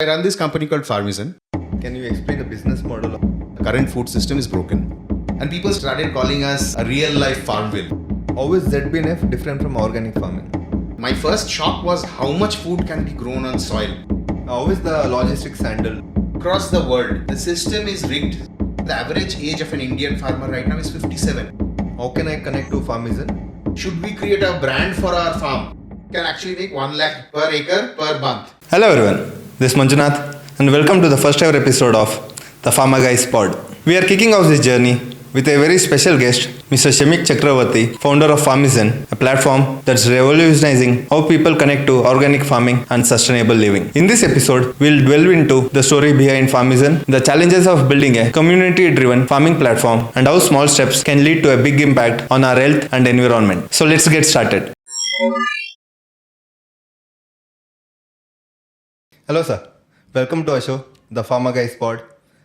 I run this company called Farmizen. Can you explain the business model of The current food system is broken. And people started calling us a real life Farmville. how is ZBNF different from organic farming? My first shock was how much food can be grown on soil. How is the logistics handled? Across the world, the system is rigged. The average age of an Indian farmer right now is 57. How can I connect to Farmizen? Should we create a brand for our farm? Can actually make 1 lakh per acre per month. Hello everyone, this is Manjunath and welcome to the first ever episode of the Pharma Guys Pod. We are kicking off this journey with a very special guest, Mr. Shameek Chakravarty, founder of Farmizen, a platform that's revolutionizing how people connect to organic farming and sustainable living. In this episode, we'll delve into the story behind Farmizen, the challenges of building a community-driven farming platform, and how small steps can lead to a big impact on our health and environment. So let's get started. Hello sir, welcome to our show, the Pharma Guys Pod,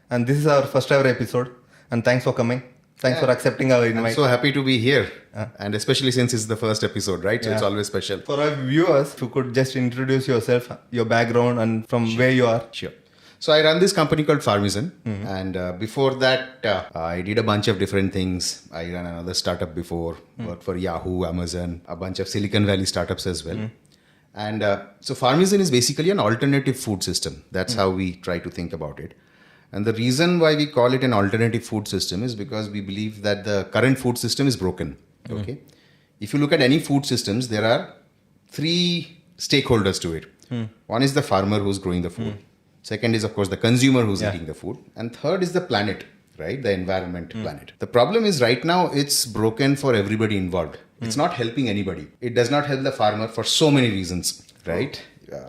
and this is our first ever episode. And thanks for coming. Thanks for accepting our invite. I'm so happy to be here. And especially since it's the first episode, right? So it's always special. For our viewers, if you could just introduce yourself, your background, and from where you are. Sure. So I run this company called Farmizen, and before that, I did a bunch of different things. I ran another startup before, worked for Yahoo, Amazon, a bunch of Silicon Valley startups as well. And so Farmizen is basically an alternative food system. That's how we try to think about it. And the reason why we call it an alternative food system is because we believe that the current food system is broken. Okay. If you look at any food systems, there are 3 stakeholders to it. One is the farmer who's growing the food. Second is, of course, the consumer who's eating the food. And third is the planet, right? The environment, planet. The problem is right now it's broken for everybody involved. It's not helping anybody. It does not help the farmer for so many reasons, right?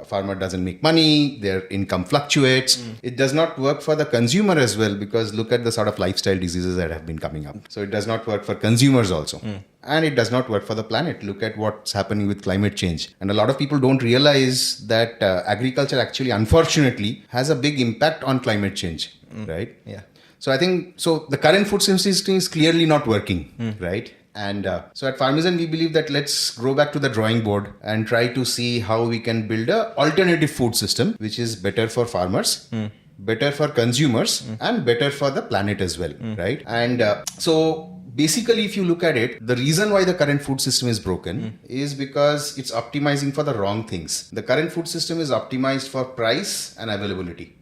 Farmer doesn't make money, their income fluctuates. It does not work for the consumer as well, because look at the sort of lifestyle diseases that have been coming up. So it does not work for consumers also. And it does not work for the planet. Look at what's happening with climate change. And a lot of people don't realize that agriculture actually, unfortunately, has a big impact on climate change, right? Yeah. So I think, the current food system is clearly not working, right? And so at Farmizen, we believe that let's go back to the drawing board and try to see how we can build a alternative food system, which is better for farmers, better for consumers, and better for the planet as well, right? And so basically, if you look at it, the reason why the current food system is broken is because it's optimizing for the wrong things. The current food system is optimized for price and availability.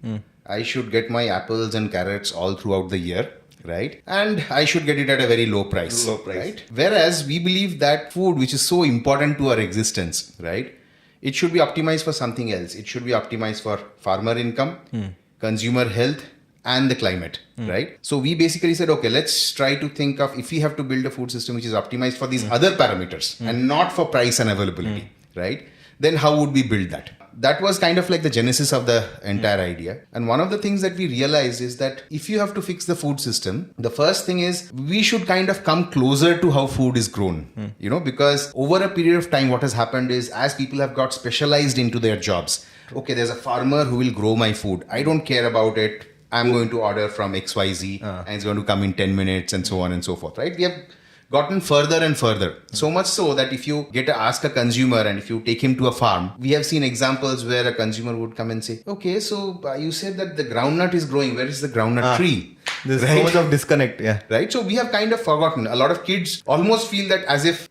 I should get my apples and carrots all throughout the year. Right? And I should get it at a very low price. Right? Whereas we believe that food, which is so important to our existence, right? It should be optimized for something else. It should be optimized for farmer income, consumer health, and the climate, right? So we basically said, okay, let's try to think of if we have to build a food system which is optimized for these other parameters and not for price and availability, right? Then how would we build that? That was kind of like the genesis of the entire idea. And one of the things that we realized is that if you have to fix the food system, the first thing is we should kind of come closer to how food is grown, because over a period of time, what has happened is as people have got specialized into their jobs, okay, there's a farmer who will grow my food. I don't care about it. I'm going to order from XYZ and it's going to come in 10 minutes and so on and so forth, right? We have gotten further and further. So much so that if you get to ask a consumer and if you take him to a farm, we have seen examples where a consumer would come and say, okay, so you said that the groundnut is growing. Where is the groundnut tree? There's so much of disconnect, Right? So we have kind of forgotten. A lot of kids almost feel that as if,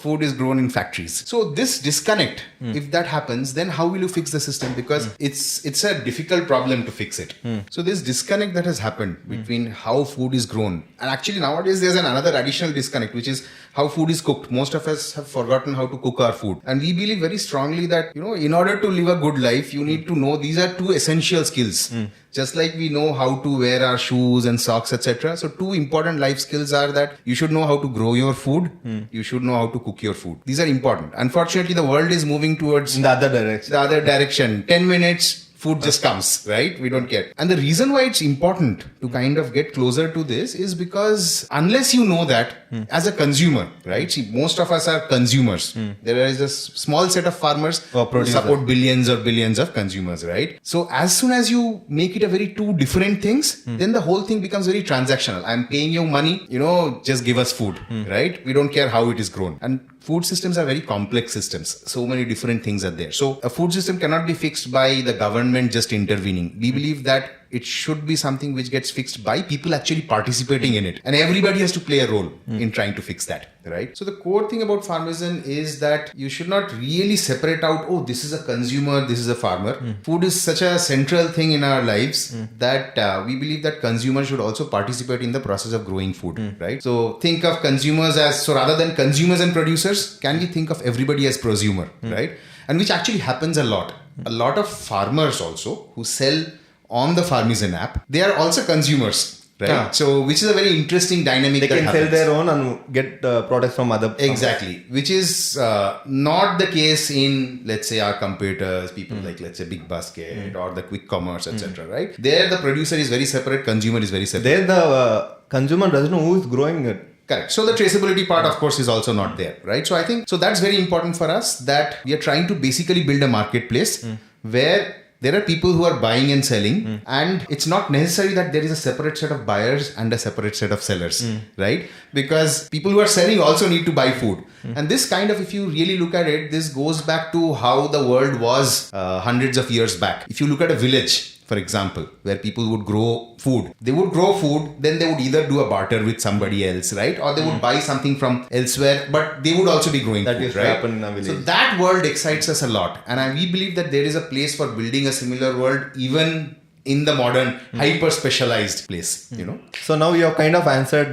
food is grown in factories. So this disconnect, if that happens, then how will you fix the system? Because it's a difficult problem to fix it. So this disconnect that has happened between how food is grown, and actually nowadays there's another additional disconnect, which is how food is cooked. Most of us have forgotten how to cook our food. And we believe very strongly that, in order to live a good life, you need to know these are 2 essential skills. Just like we know how to wear our shoes and socks, etc. So 2 important life skills are that you should know how to grow your food. You should know how to cook your food. These are important. Unfortunately, the world is moving towards in the other direction. 10 minutes. Food just comes, right? We don't care. And the reason why it's important to kind of get closer to this is because unless you know that as a consumer, right? See, most of us are consumers. There is a small set of farmers who support billions or billions of consumers, right? So as soon as you make it a very 2 different things, then the whole thing becomes very transactional. I'm paying you money, just give us food, right? We don't care how it is grown. And food systems are very complex systems. So many different things are there. So a food system cannot be fixed by the government just intervening. We believe that it should be something which gets fixed by people actually participating in it. And everybody has to play a role in trying to fix that, right? So the core thing about Farmizen is that you should not really separate out, oh, this is a consumer, this is a farmer. Food is such a central thing in our lives that we believe that consumers should also participate in the process of growing food, right? So think of consumers as, so rather than consumers and producers, can we think of everybody as prosumer, right? And which actually happens a lot. A lot of farmers also who sell on the Farmizen app, they are also consumers, right? Yeah. So, which is a very interesting dynamic. They that can happens. sell their own and get products from other. Exactly, which is not the case in, let's say, our competitors, people like, let's say, Big Basket or the quick commerce, etc. Right? There, the producer is very separate, consumer is very separate. There, the consumer doesn't know who is growing it. Correct. So the traceability part, of course, is also not there, right? So I think, so that's very important for us, that we are trying to basically build a marketplace where there are people who are buying and selling, and it's not necessary that there is a separate set of buyers and a separate set of sellers, right? Because people who are selling also need to buy food. And this kind of, if you really look at it, this goes back to how the world was hundreds of years back. If you look at a village, for example, where people would grow food. They would grow food, then they would either do a barter with somebody else, right? Or they would buy something from elsewhere, but they would also be growing That food, used to right? happen in a village. So that world excites us a lot. And we believe that there is a place for building a similar world, even in the modern, hyper-specialized place, you know? So now you have kind of answered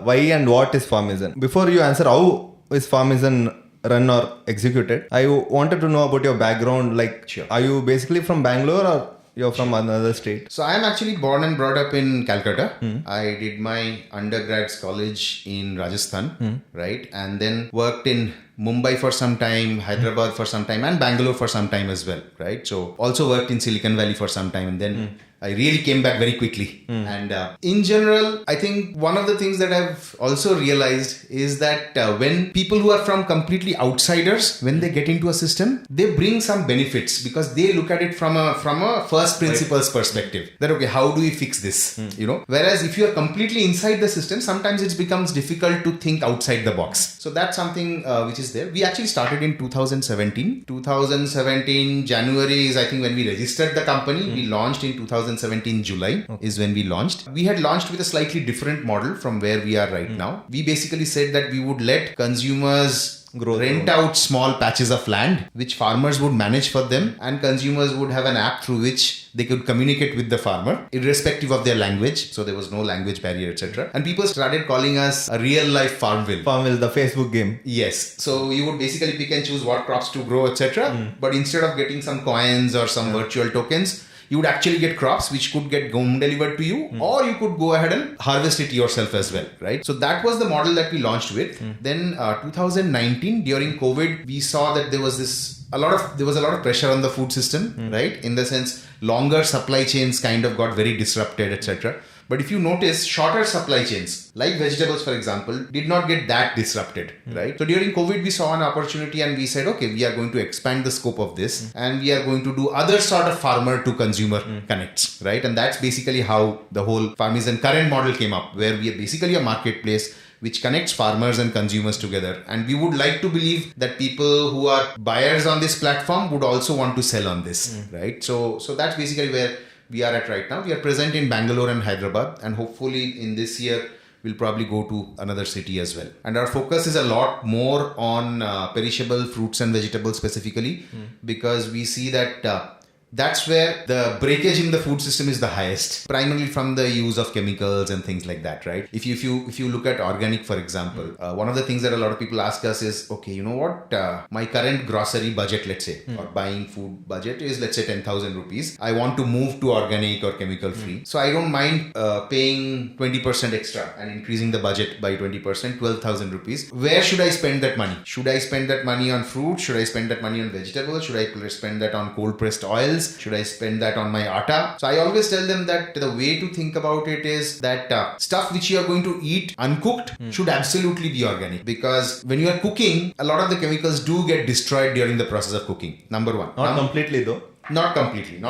why and what is Farmizen. Before you answer how is Farmizen run or executed, I wanted to know about your background. Like, Sure. Are you basically from Bangalore or you're from another state? So I am actually born and brought up in Calcutta. I did my undergrads college in Rajasthan, right? And then worked in Mumbai for some time, Hyderabad for some time, and Bangalore for some time as well, right? So also worked in Silicon Valley for some time, and then I really came back very quickly. And in general, I think one of the things that I've also realized is that when people who are from completely outsiders, when they get into a system, they bring some benefits because they look at it from a first principles perspective. That, okay, how do we fix this? You know, whereas if you are completely inside the system, sometimes it becomes difficult to think outside the box. So that's something which is there. We actually started in 2017. 2017 January is, I think, when we registered the company. We launched in 2017 July is when we launched. We had launched with a slightly different model from where we are right now. We basically said that we would let consumers rent out small patches of land which farmers would manage for them, and consumers would have an app through which they could communicate with the farmer irrespective of their language. So there was no language barrier, etc. And people started calling us a real life Farmville. Farmville, the Facebook game. Yes. So you would basically pick and choose what crops to grow, etc. But instead of getting some coins or some virtual tokens, you would actually get crops which could get home delivered to you, or you could go ahead and harvest it yourself as well, right? So that was the model that we launched with. Then 2019, during COVID, we saw that there was a lot of pressure on the food system, right? In the sense, longer supply chains kind of got very disrupted, etc. But if you notice, shorter supply chains, like vegetables, for example, did not get that disrupted, right? So during COVID, we saw an opportunity and we said, okay, we are going to expand the scope of this and we are going to do other sort of farmer to consumer connects, right? And that's basically how the whole Farmizen current model came up, where we are basically a marketplace which connects farmers and consumers together. And we would like to believe that people who are buyers on this platform would also want to sell on this, right? So that's basically where we are at right now. We are present in Bangalore and Hyderabad, and hopefully in this year we'll probably go to another city as well. And our focus is a lot more on perishable fruits and vegetables specifically, because we see that that's where the breakage in the food system is the highest, primarily from the use of chemicals and things like that, right? If you look at organic, for example, one of the things that a lot of people ask us is, okay, you know what, my current grocery budget, let's say, or buying food budget is, let's say, 10,000 rupees. I want to move to organic or chemical free. So I don't mind paying 20% extra and increasing the budget by 20%, 12,000 rupees. Where should I spend that money? Should I spend that money on fruit? Should I spend that money on vegetables? Should I spend that on cold pressed oils? Should I spend that on my atta? So I always tell them that the way to think about it is that stuff which you are going to eat uncooked should absolutely be organic, because when you are cooking, a lot of the chemicals do get destroyed during the process of cooking. Number one. Not completely though. Not completely.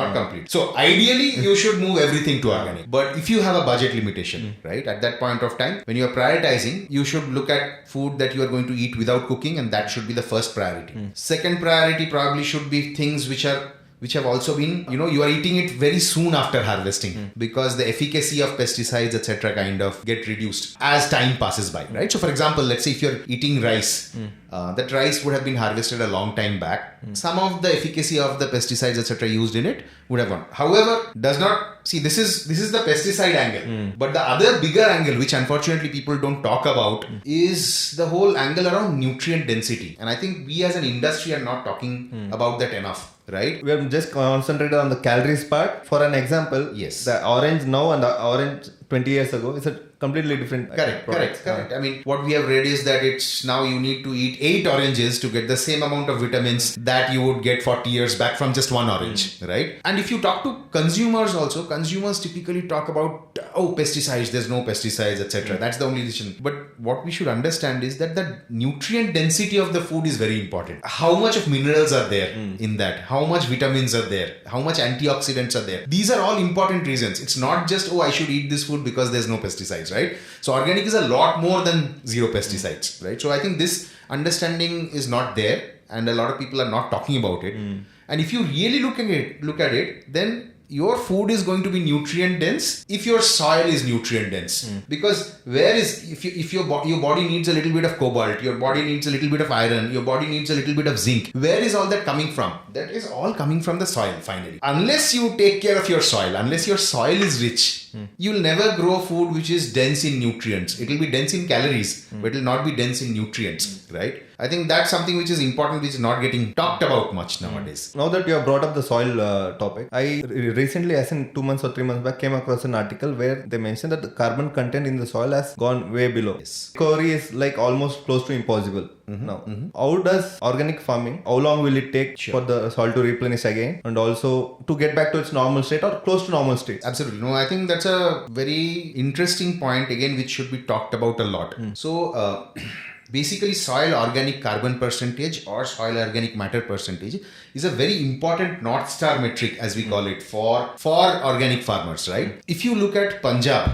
So ideally, you should move everything to organic. But if you have a budget limitation, right, at that point of time, when you are prioritizing, you should look at food that you are going to eat without cooking, and that should be the first priority. Second priority probably should be things which have also been, you are eating it very soon after harvesting because the efficacy of pesticides, etc., kind of get reduced as time passes by, right? So, for example, let's say if you're eating rice, that rice would have been harvested a long time back. Some of the efficacy of the pesticides, etc., used in it would have gone. However, does not see this is the pesticide angle, but the other bigger angle, which unfortunately people don't talk about, is the whole angle around nutrient density. And I think we as an industry are not talking about that enough. Right? We are just concentrated on the calories part. For an example, yes, the orange now and the orange 20 years ago is a completely different Correct. I mean, what we have read is that it's now you need to eat 8 oranges to get the same amount of vitamins that you would get 40 years back from just one orange, right? And if you talk to consumers also, consumers typically talk about, pesticides, there's no pesticides, etc. That's the only decision. But what we should understand is that the nutrient density of the food is very important. How much of minerals are there in that? How much vitamins are there? How much antioxidants are there? These are all important reasons. It's not just, I should eat this food because there's no pesticides, right? So organic is a lot more than zero pesticides, right? So I think this understanding is not there, and a lot of people are not talking about it. And if you really look at it, then your food is going to be nutrient dense if your soil is nutrient dense. Because if your body needs a little bit of cobalt, your body needs a little bit of iron, your body needs a little bit of zinc, where is all that coming from? That is all coming from the soil finally. Unless you take care of your soil, unless your soil is rich, you'll never grow food which is dense in nutrients. It will be dense in calories, but it will not be dense in nutrients, right? I think that's something which is important, which is not getting talked about much nowadays. Now that you have brought up the soil topic, I recently, as in 2 months or 3 months back, came across an article where they mentioned that the carbon content in the soil has gone way below. Yes. Recovery is like almost close to impossible now. How does organic farming, how long will it take for the soil to replenish again and also to get back to its normal state or close to normal state? Absolutely. No, I think that's a very interesting point again, which should be talked about a lot. So, basically, soil organic carbon percentage or soil organic matter percentage is a very important North Star metric, as we call it, for organic farmers, right? If you look at Punjab,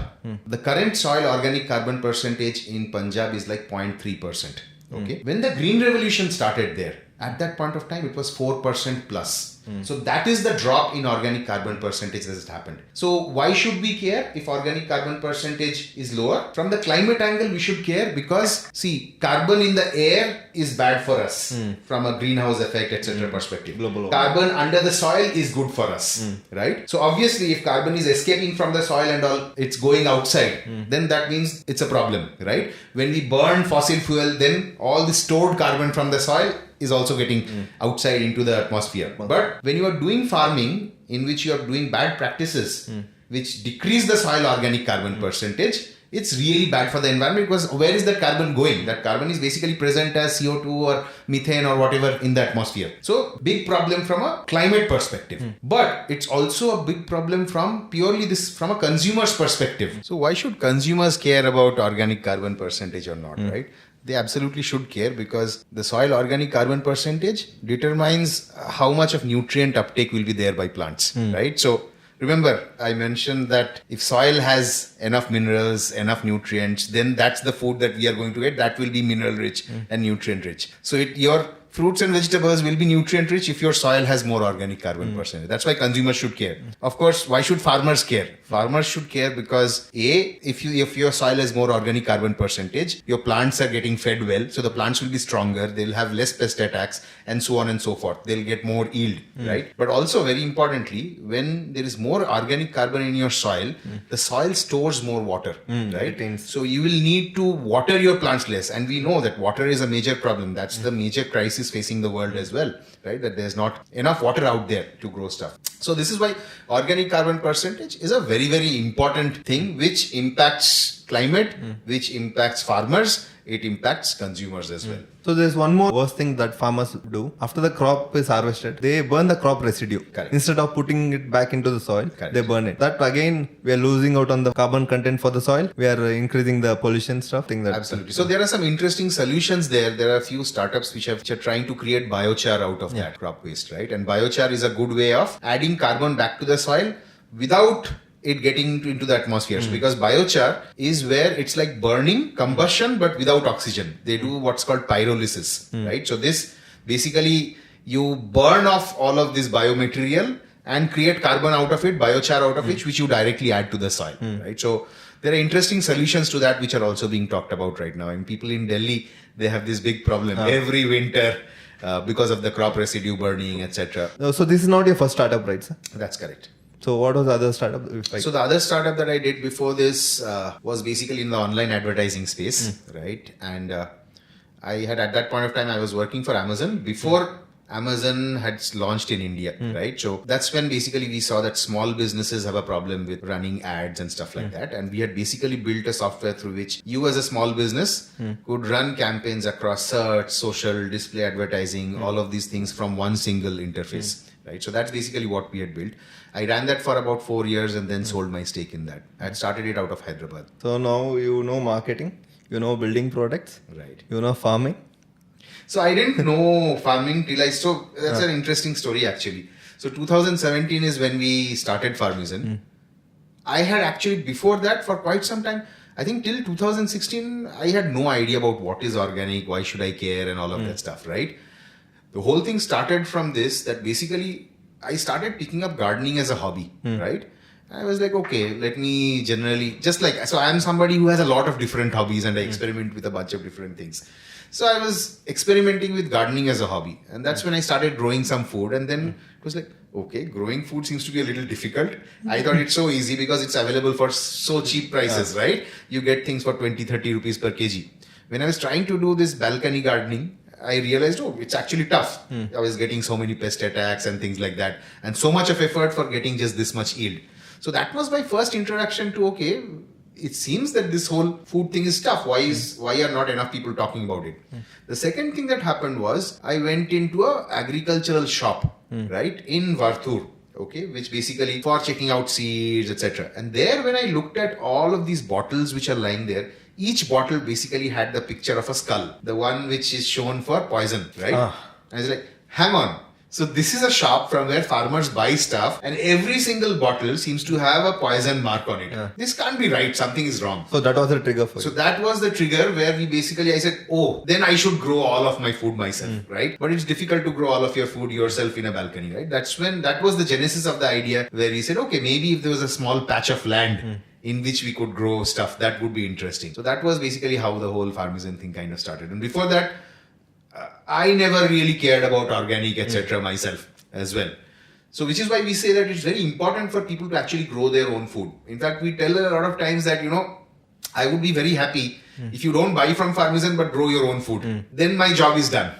the current soil organic carbon percentage in Punjab is like 0.3%. Okay. When the Green Revolution started there, at that point of time, it was 4% plus. So that is the drop in organic carbon percentage that has happened. So why should we care if organic carbon percentage is lower? From the climate angle, we should care because, see, carbon in the air is bad for us from a greenhouse effect, etc. perspective. Global carbon under the soil is good for us, right? So obviously, if carbon is escaping from the soil and all, it's going outside, then that means it's a problem, right? When we burn fossil fuel, then all the stored carbon from the soil is also getting outside into the atmosphere. But when you are doing farming in which you are doing bad practices which decrease the soil organic carbon percentage, it's really bad for the environment because where is that carbon going? That carbon is basically present as CO2 or methane or whatever in the atmosphere. So big problem from a climate perspective. But it's also a big problem from a consumer's perspective. So why should consumers care about organic carbon percentage or not, right? They absolutely should care because the soil organic carbon percentage determines how much of nutrient uptake will be there by plants, right? So remember, I mentioned that if soil has enough minerals, enough nutrients, then that's the food that we are going to get. That will be mineral rich and nutrient rich. So your fruits and vegetables will be nutrient rich if your soil has more organic carbon percentage. That's why consumers should care. Of course, why should farmers care? Farmers should care because if your soil has more organic carbon percentage, your plants are getting fed well, so the plants will be stronger, they'll have less pest attacks and so on and so forth. They'll get more yield, right? But also very importantly, when there is more organic carbon in your soil, the soil stores more water, right? So you will need to water your plants less, and we know that water is a major problem. That's the major crisis facing the world as well, right? That there's not enough water out there to grow stuff. So this is why organic carbon percentage is a very, very important thing which impacts climate, which impacts farmers, it impacts consumers as well. So there's one more worst thing that farmers do. After the crop is harvested, they burn the crop residue. Correct. Instead of putting it back into the soil, Correct. they burn it. That again, we are losing out on the carbon content for the soil. We are increasing the pollution stuff. Absolutely. So there are some interesting solutions there. There are a few startups which are trying to create biochar out of that crop waste, right? And biochar is a good way of adding carbon back to the soil without it getting into the atmosphere. So because biochar is where it's like burning, combustion, but without oxygen. They do what's called pyrolysis, right? So this basically you burn off all of this biomaterial and create carbon out of it, biochar out of it, which you directly add to the soil, right? So there are interesting solutions to that which are also being talked about right now. And people in Delhi, they have this big problem every winter because of the crop residue burning, etc. So this is not your first startup, right, sir? That's correct. So what was the other startup? So the other startup that I did before this was basically in the online advertising space, right? And I had at that point of time, I was working for Amazon before Amazon had launched in India, right? So that's when basically we saw that small businesses have a problem with running ads and stuff like that. And we had basically built a software through which you as a small business could run campaigns across search, social, display advertising, all of these things from one single interface, right? So that's basically what we had built. I ran that for about 4 years and then sold my stake in that. I had started it out of Hyderabad. So now you know marketing, you know building products, Right. you know farming. So I didn't know farming till so that's an interesting story actually. So 2017 is when we started Farmizen. I had actually before that for quite some time, I think till 2016, I had no idea about what is organic, why should I care and all of that stuff, right? The whole thing started from this, that basically I started picking up gardening as a hobby, right? I was like, okay, let me generally, so I'm somebody who has a lot of different hobbies and I experiment with a bunch of different things. So I was experimenting with gardening as a hobby. And that's when I started growing some food. And then it was like, okay, growing food seems to be a little difficult. I thought it's so easy because it's available for so cheap prices, right? You get things for 20, 30 rupees per kg. When I was trying to do this balcony gardening, I realized, it's actually tough. I was getting so many pest attacks and things like that. And so much of effort for getting just this much yield. So that was my first introduction to, okay, it seems that this whole food thing is tough. Why are not enough people talking about it? The second thing that happened was I went into a agricultural shop, right, in Varthur, okay, which basically for checking out seeds, etc. And there when I looked at all of these bottles which are lying there, each bottle basically had the picture of a skull, the one which is shown for poison, right? I was like, hang on. So this is a shop from where farmers buy stuff and every single bottle seems to have a poison mark on it. This can't be right. Something is wrong. So that was the trigger for you. So that was the trigger where I said, then I should grow all of my food myself, right? But it's difficult to grow all of your food yourself in a balcony, right? That was the genesis of the idea where we said, okay, maybe if there was a small patch of land in which we could grow stuff, that would be interesting. So that was basically how the whole Farmizen thing kind of started. And before that, I never really cared about organic, etc. myself as well. So which is why we say that it's very important for people to actually grow their own food. In fact, we tell a lot of times that, I would be very happy if you don't buy from Farmizen but grow your own food. Then my job is done.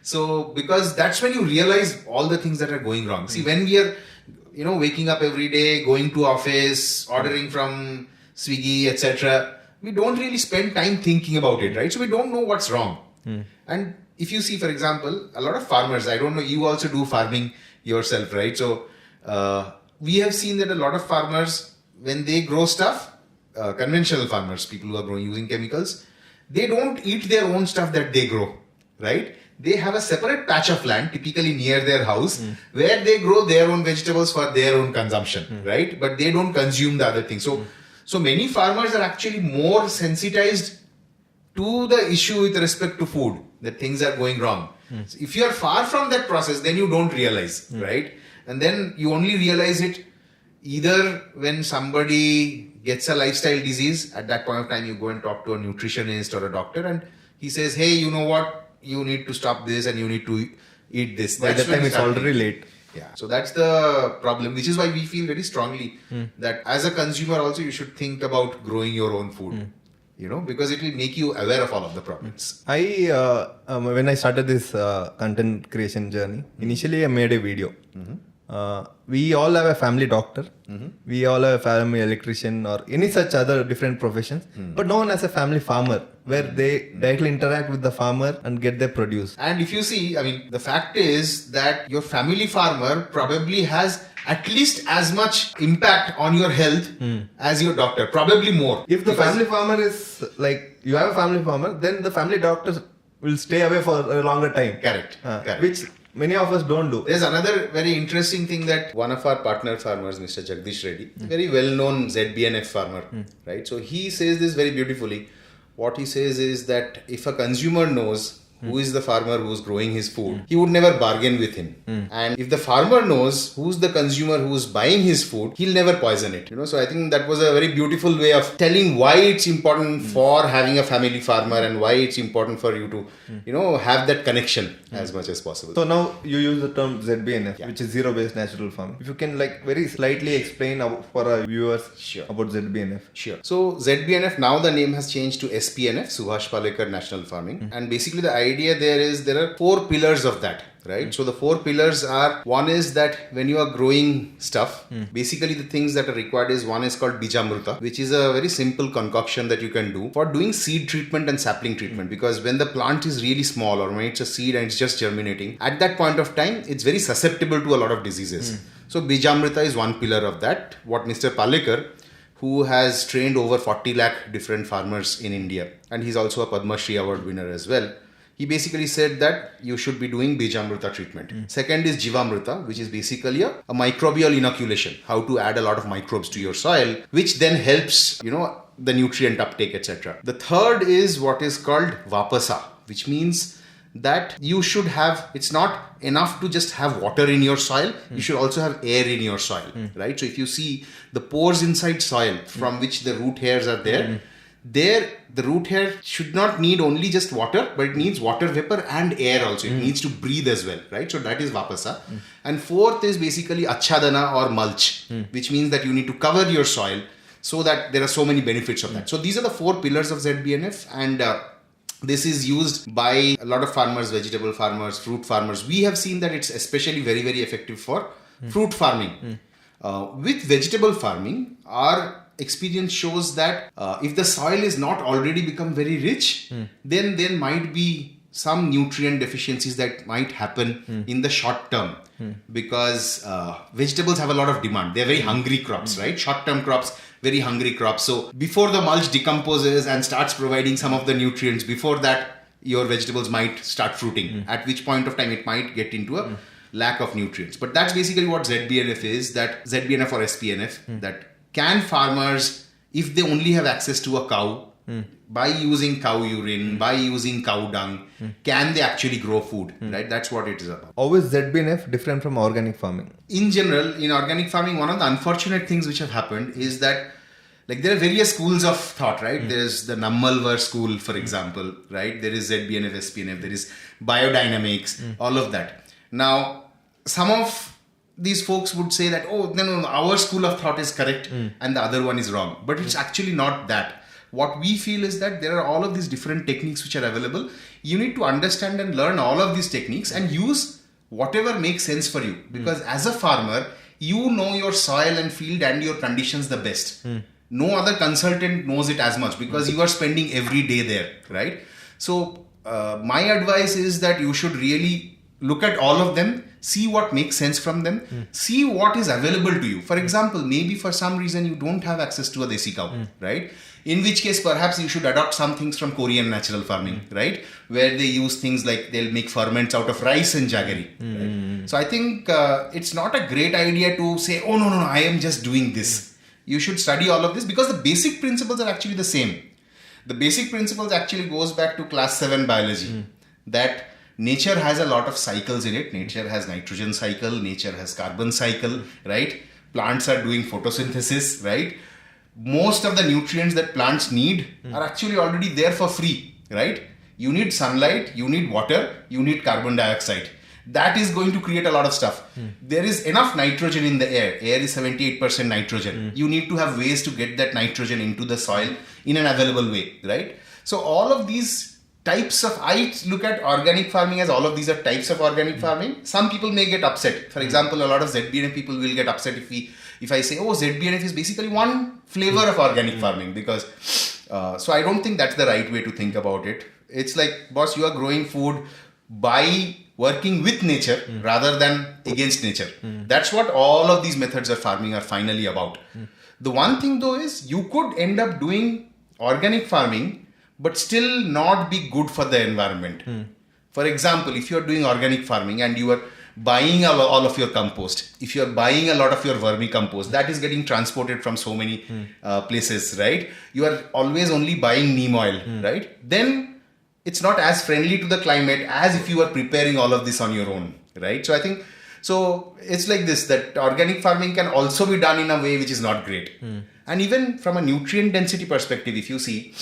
So because that's when you realize all the things that are going wrong. See, when we are waking up every day, going to office, ordering from Swiggy, etc., we don't really spend time thinking about it, right? So we don't know what's wrong. And if you see, for example, a lot of farmers, I don't know, you also do farming yourself, right? So we have seen that a lot of farmers, when they grow stuff, conventional farmers, people who are using chemicals, they don't eat their own stuff that they grow, right? They have a separate patch of land, typically near their house, where they grow their own vegetables for their own consumption, right? But they don't consume the other thing. So many farmers are actually more sensitized to the issue with respect to food, that things are going wrong. So if you are far from that process, then you don't realize, right? And then you only realize it either when somebody gets a lifestyle disease. At that point of time, you go and talk to a nutritionist or a doctor and he says, hey, you know what? You need to stop this and you need to eat this. By that time, it's already late. Yeah. So that's the problem, which is why we feel very strongly that as a consumer also, you should think about growing your own food. Because it will make you aware of all of the problems. When I started this content creation journey, initially I made a video We all have a family doctor. We all have a family electrician or any such other different professions. But no one has a family farmer where they directly interact with the farmer and get their produce. And if you see, I mean, the fact is that your family farmer probably has at least as much impact on your health as your doctor, probably more. If the family farmer is like, you have a family farmer, then the family doctors will stay away for a longer time. Correct. Correct. Which many of us don't do. There's another very interesting thing that one of our partner farmers, Mr. Jagdish Reddy, very well-known ZBNF farmer, right? So he says this very beautifully. What he says is that if a consumer knows who is the farmer who's growing his food, he would never bargain with him. And if the farmer knows who's the consumer who's buying his food, he'll never poison it. So I think that was a very beautiful way of telling why it's important for having a family farmer and why it's important for you to, have that connection as much as possible. So now you use the term ZBNF, which is zero-based natural farming. If you can very slightly explain for our viewers about ZBNF. Sure. So ZBNF, now the name has changed to SPNF, Subhash Palekar National Farming. And basically the idea there are 4 pillars of that, right? So the 4 pillars are, one is that when you are growing stuff, basically the things that are required is, one is called Bijamruta, which is a very simple concoction that you can do for doing seed treatment and sapling treatment. Because when the plant is really small or when it's a seed and it's just germinating, at that point of time, it's very susceptible to a lot of diseases. So Bijamruta is one pillar of that. What Mr. Palekar, who has trained over 40 lakh different farmers in India, and he's also a Padma Shri Award winner as well. He basically said that you should be doing Bijamruta treatment. Second is Jivamruta, which is basically a microbial inoculation, how to add a lot of microbes to your soil, which then helps, the nutrient uptake, etc. The third is what is called Vapasa, which means that you should have, it's not enough to just have water in your soil, you should also have air in your soil, right? So if you see the pores inside soil from which the root hairs are there, the root hair should not need only just water, but it needs water vapor and air also. It needs to breathe as well, right? So that is Vapasa. And fourth is basically Achadana or mulch, which means that you need to cover your soil so that there are so many benefits of that. So these are the 4 pillars of ZBNF, and this is used by a lot of farmers, vegetable farmers, fruit farmers. We have seen that it's especially very, very effective for fruit farming. With vegetable farming, our experience shows that if the soil is not already become very rich, then there might be some nutrient deficiencies that might happen in the short term, because vegetables have a lot of demand. They're very hungry crops, right? Short-term crops, very hungry crops. So before the mulch decomposes and starts providing some of the nutrients, before that your vegetables might start fruiting, at which point of time it might get into a lack of nutrients. But that's basically what ZBNF is, that ZBNF or SPNF, that can farmers, if they only have access to a cow, by using cow urine, by using cow dung, can they actually grow food, right? That's what it is about. How is ZBNF different from organic farming? In general, in organic farming, one of the unfortunate things which have happened is that there are various schools of thought, right? There's the Nammalvar school, for example, right? There is ZBNF, SPNF, there is biodynamics, all of that. Now, some of these folks would say that, no, our school of thought is correct and the other one is wrong. But it's actually not that. What we feel is that there are all of these different techniques which are available. You need to understand and learn all of these techniques and use whatever makes sense for you. Because as a farmer, you know your soil and field and your conditions the best. No other consultant knows it as much because you are spending every day there, right? So my advice is that you should really look at all of them, see what makes sense from them, see what is available to you. For example, maybe for some reason you don't have access to a desi cow, right? In which case, perhaps you should adopt some things from Korean natural farming, right? Where they use things like they'll make ferments out of rice and jaggery. Right? So I think it's not a great idea to say, no, I am just doing this. You should study all of this because the basic principles are actually the same. The basic principles actually goes back to class 7 biology, that nature has a lot of cycles in it. Nature has nitrogen cycle, nature has carbon cycle, right? Plants are doing photosynthesis, right? Most of the nutrients that plants need are actually already there for free, right? You need sunlight, you need water, you need carbon dioxide. That is going to create a lot of stuff. There is enough nitrogen in the air. Air is 78% nitrogen. You need to have ways to get that nitrogen into the soil in an available way, right? So all of these types of, I look at organic farming as all of these are types of organic farming. Some people may get upset. For example, a lot of ZBNF people will get upset if I say, oh, ZBNF is basically one flavor of organic farming, because so I don't think that's the right way to think about it. It's like, boss, you are growing food by working with nature rather than against nature. That's what all of these methods of farming are finally about. The one thing though is you could end up doing organic farming but still not be good for the environment. For example, if you are doing organic farming and you are buying all of your compost, if you are buying a lot of your vermicompost, that is getting transported from so many places, right? You are always only buying neem oil, right? Then it's not as friendly to the climate as if you are preparing all of this on your own, right? So I think, so it's like this, that organic farming can also be done in a way which is not great. And even from a nutrient density perspective, if you see,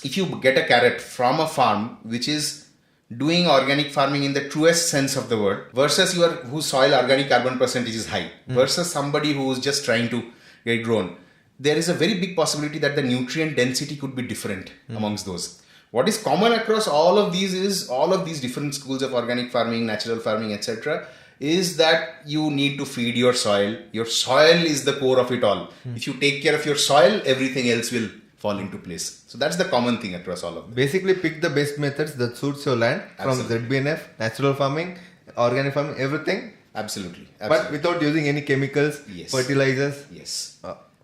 if you get a carrot from a farm which is doing organic farming in the truest sense of the word versus whose soil organic carbon percentage is high versus somebody who is just trying to get grown, there is a very big possibility that the nutrient density could be different amongst those. What is common across all of these is all of these different schools of organic farming, natural farming, etc. is that you need to feed your soil. Your soil is the core of it all. If you take care of your soil, everything else will fall into place. So that's the common thing across all of them. Basically pick the best methods that suits your land. Absolutely. From ZBNF, natural farming, organic farming, everything. Absolutely. But without using any chemicals, fertilizers. Yes.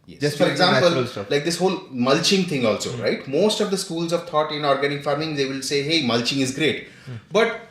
Yes. Just for example, stuff. like this whole mulching thing also, right? Most of the schools of thought in organic farming, they will say, hey, mulching is great. But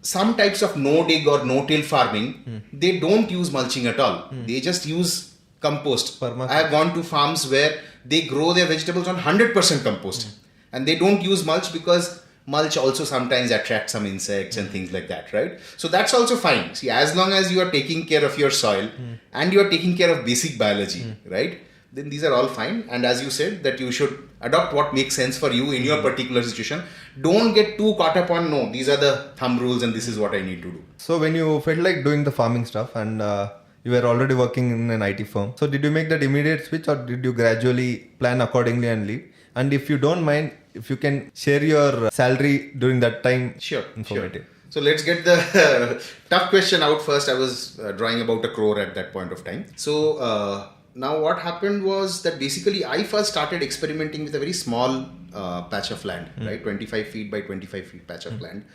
some types of no-dig or no-till farming, they don't use mulching at all. They just use compost. I have gone to farms where they grow their vegetables on 100% compost. And they don't use mulch because mulch also sometimes attracts some insects and things like that, right? So that's also fine. See, as long as you are taking care of your soil and you are taking care of basic biology, right? Then these are all fine. And as you said, that you should adopt what makes sense for you in your particular situation. Don't get too caught up on, no, these are the thumb rules and this is what I need to do. So when you felt like doing the farming stuff and you were already working in an IT firm, so did you make that immediate switch or did you gradually plan accordingly and leave? And if you don't mind, if you can share your salary during that time. Sure. Informative. So let's get the tough question out first. I was drawing about 100Crore at that point of time. So now what happened was that basically I first started experimenting with a very small patch of land, right? 25 feet by 25 feet patch of land.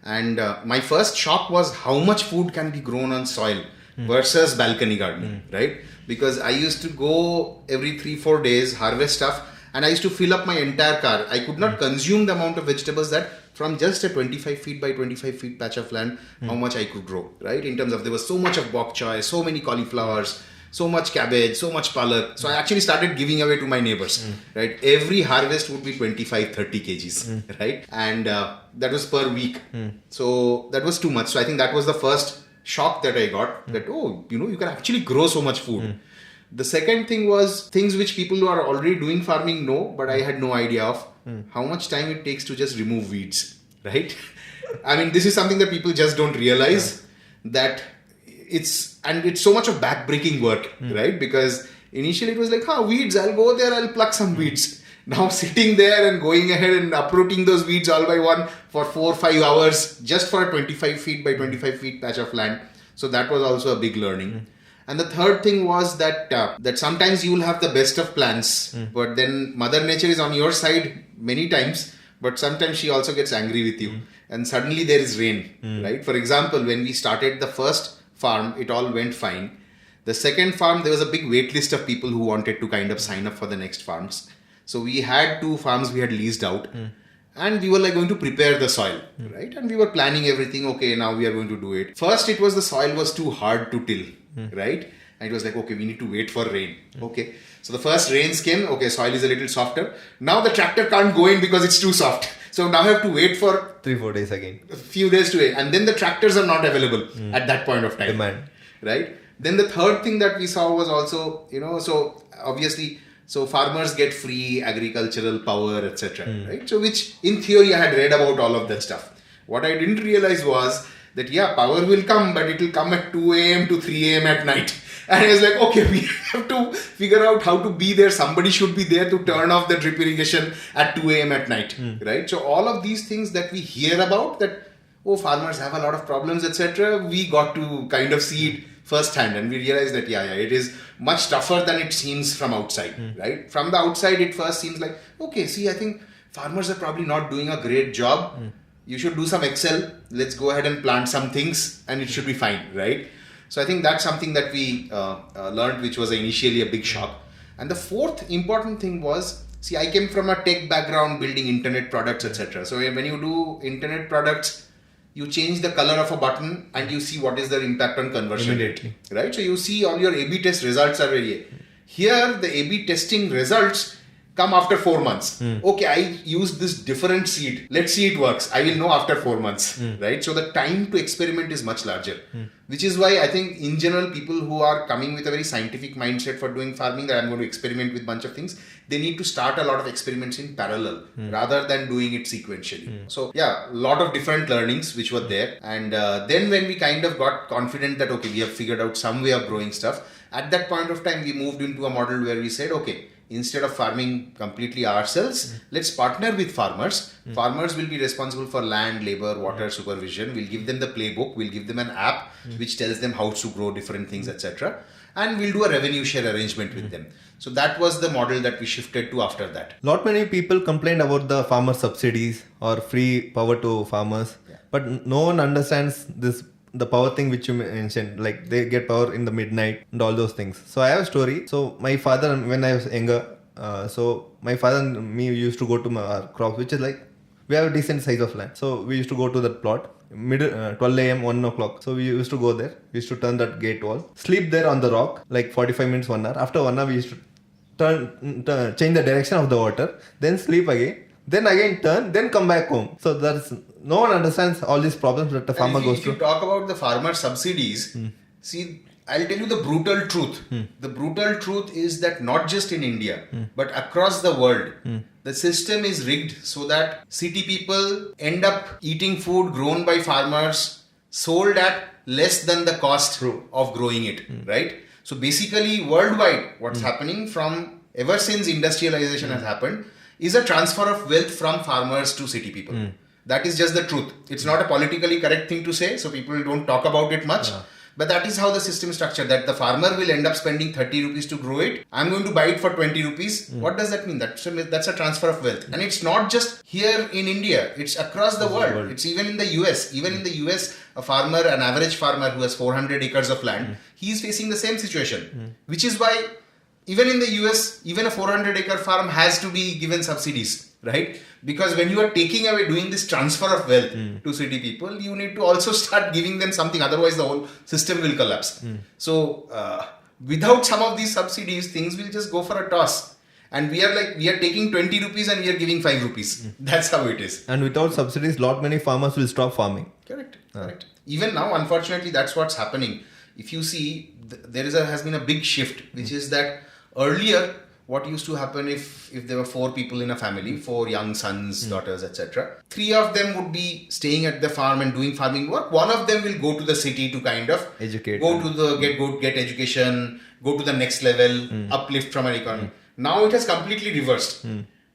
And my first shock was how much food can be grown on soil versus balcony gardening, right? Because I used to go every 3-4 days, harvest stuff, and I used to fill up my entire car. I could not consume the amount of vegetables that from just a 25 feet by 25 feet patch of land, how much I could grow, right? In terms of there was so much of bok choy, so many cauliflowers, so much cabbage, so much palak. So I actually started giving away to my neighbors, right? Every harvest would be 25-30 kgs, right? And that was per week. So that was too much. So I think that was the first shock that I got that, oh, you can actually grow so much food. The second thing was things which people who are already doing farming know, but I had no idea of how much time it takes to just remove weeds, right? I mean, this is something that people just don't realize that it's so much of back-breaking work, right? Because initially it was like, weeds, I'll go there, I'll pluck some weeds. Now sitting there and going ahead and uprooting those weeds all by one for 4-5 hours just for a 25 feet by 25 feet patch of land. So that was also a big learning. And the third thing was that that sometimes you will have the best of plans, but then Mother Nature is on your side many times, but sometimes she also gets angry with you. And suddenly there is rain, right? For example, when we started the first farm, it all went fine. The second farm, there was a big wait list of people who wanted to kind of sign up for the next farms. So we had 2 farms we had leased out. And we were like going to prepare the soil, right? And we were planning everything. Okay, now we are going to do it. First, it was the soil was too hard to till, right? And it was like, okay, we need to wait for rain. Okay. So the first rains came. Okay, soil is a little softer. Now the tractor can't go in because it's too soft. So now I have to wait for 3-4 days again. A few days to wait. And then the tractors are not available at that point of time. Demand. Right? Then the third thing that we saw was also, so obviously, so farmers get free agricultural power, etc. Right? So which in theory I had read about all of that stuff. What I didn't realize was that power will come, but it will come at 2 a.m. to 3 a.m. at night. And he was like, okay, we have to figure out how to be there. Somebody should be there to turn off the drip irrigation at 2 a.m. at night, right? So all of these things that we hear about, that, oh, farmers have a lot of problems, etc., we got to kind of see it firsthand, and we realized that, it is much tougher than it seems from outside, right? From the outside, it first seems like, okay, see, I think farmers are probably not doing a great job. You should do some Excel. Let's go ahead and plant some things and it should be fine, right? So I think that's something that we learned, which was initially a big shock. And the fourth important thing was, see, I came from a tech background, building internet products, etc. So when you do internet products, you change the color of a button and you see what is the impact on conversion Immediately. rate, right? So you see all your A/B test results are very. Here, the A/B testing results come after 4 months. Okay, I used this different seed. Let's see it works. I will know after 4 months, right? So the time to experiment is much larger, which is why I think in general, people who are coming with a very scientific mindset for doing farming, that I'm going to experiment with bunch of things, they need to start a lot of experiments in parallel rather than doing it sequentially. So a lot of different learnings which were there. And then when we kind of got confident that, okay, we have figured out some way of growing stuff, at that point of time, we moved into a model where we said, okay, instead of farming completely ourselves, let's partner with farmers. Farmers will be responsible for land, labor, water, supervision. We'll give them the playbook. We'll give them an app which tells them how to grow different things, etc. And we'll do a revenue share arrangement with them. So that was the model that we shifted to after that. Lot many people complained about the farmer subsidies or free power to farmers, but no one understands the power thing which you mentioned, like they get power in the midnight and all those things. So I have a story. So my father, when I was younger, my father and me used to go to our crops, which is like, we have a decent size of land. So we used to go to that plot, 12 a.m., 1 o'clock. So we used to go there. We used to turn that gate wall, sleep there on the rock, like 45 minutes, 1 hour. After 1 hour, we used to change the direction of the water, then sleep again, then again turn, then come back home. So no one understands all these problems that the farmer goes through. If you talk about the farmer subsidies, see, I'll tell you the brutal truth. The brutal truth is that not just in India, but across the world, the system is rigged so that city people end up eating food grown by farmers, sold at less than the cost of growing it, right? So basically, worldwide, what's happening from ever since industrialization has happened is a transfer of wealth from farmers to city people. That is just the truth. It's not a politically correct thing to say, so people don't talk about it much. But that is how the system is structured, that the farmer will end up spending 30 rupees to grow it. I'm going to buy it for 20 rupees. What does that mean? That's a transfer of wealth. And it's not just here in India. It's across the world. It's even in the US. Even in the US, an average farmer who has 400 acres of land, he is facing the same situation. Which is why even in the US, even a 400 acre farm has to be given subsidies, right? Because when you are taking away, doing this transfer of wealth to city people, you need to also start giving them something. Otherwise, the whole system will collapse. So, without some of these subsidies, things will just go for a toss. And we are taking 20 rupees and we are giving 5 rupees. That's how it is. And without subsidies, many farmers will stop farming. Correct. Even now, unfortunately, that's what's happening. If you see, has been a big shift, which is that earlier, what used to happen if there were 4 people in a family, 4 young sons, daughters, etc. 3 of them would be staying at the farm and doing farming work. 1 of them will go to the city to kind of educate, get education, go to the next level, uplift from an economy. Now it has completely reversed.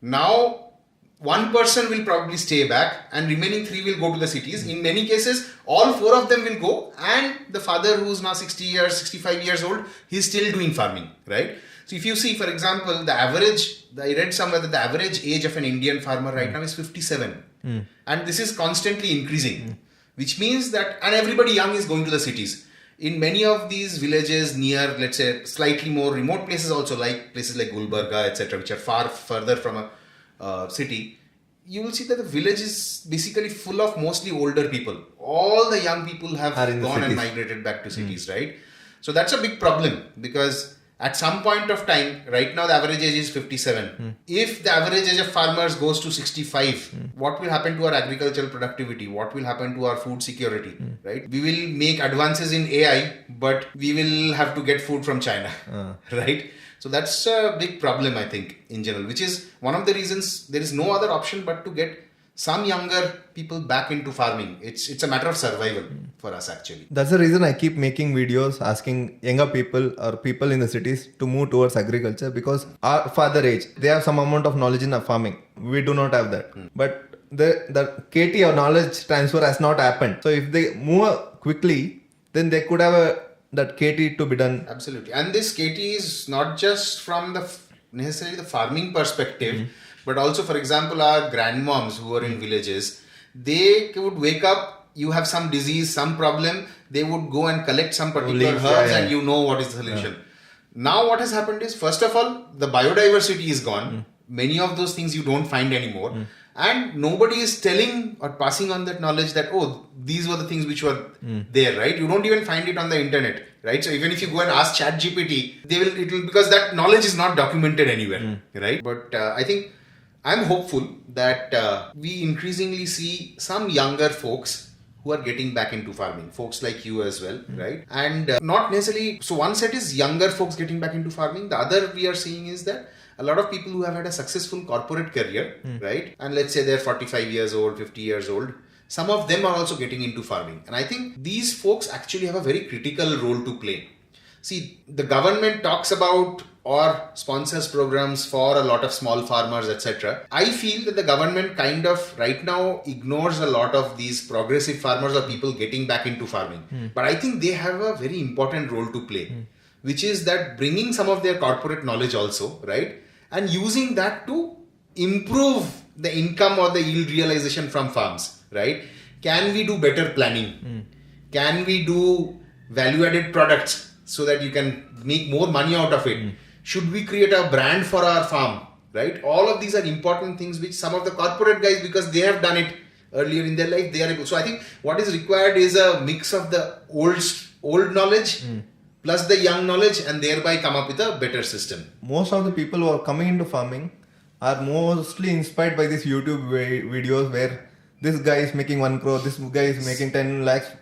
Now 1 person will probably stay back and remaining 3 will go to the cities. In many cases, all 4 of them will go, and the father, who's now 65 years old, he's still doing farming, right? So if you see, for example, I read somewhere that the average age of an Indian farmer right now is 57. And this is constantly increasing, which means that, and everybody young is going to the cities. In many of these villages near, let's say, slightly more remote places also, like places like Gulbarga, etc., which are far further from a city, you will see that the village is basically full of mostly older people. All the young people have gone and migrated back to cities, right? So that's a big problem, because at some point of time, right now the average age is 57. If the average age of farmers goes to 65, what will happen to our agricultural productivity? What will happen to our food security? Right? We will make advances in AI, but we will have to get food from China. Right? So that's a big problem, I think, in general, which is one of the reasons there is no other option but to get some younger people back into farming. It's a matter of survival for us actually. That's the reason I keep making videos asking younger people or people in the cities to move towards agriculture, because our father age, they have some amount of knowledge in farming. We do not have that. But the KT or knowledge transfer has not happened. So if they move quickly, then they could have that KT to be done. Absolutely. And this KT is not just from necessarily the farming perspective, but also, for example, our grandmoms who are in villages, they would wake up, you have some disease, some problem, they would go and collect some particular herbs and you know what is the solution. Now what has happened is, first of all, the biodiversity is gone. Many of those things you don't find anymore. And nobody is telling or passing on that knowledge that, oh, these were the things which were there, right? You don't even find it on the internet, right? So even if you go and ask ChatGPT, it will, because that knowledge is not documented anywhere, right? But I think I'm hopeful that we increasingly see some younger folks who are getting back into farming, folks like you as well, right? And not necessarily, so one set is younger folks getting back into farming. The other we are seeing is that a lot of people who have had a successful corporate career, right? And let's say they're 45 years old, 50 years old. Some of them are also getting into farming. And I think these folks actually have a very critical role to play. See, the government talks about or sponsors programs for a lot of small farmers, etc. I feel that the government kind of right now ignores a lot of these progressive farmers or people getting back into farming. But I think they have a very important role to play, which is that bringing some of their corporate knowledge also, right? And using that to improve the income or the yield realization from farms, right? Can we do better planning? Can we do value-added products so that you can make more money out of it? Should we create a brand for our farm, right? All of these are important things which some of the corporate guys, because they have done it earlier in their life, they are able. So I think what is required is a mix of the old knowledge plus the young knowledge, and thereby come up with a better system. Most of the people who are coming into farming are mostly inspired by these YouTube videos where this guy is making 1 crore, this guy is making 10 lakhs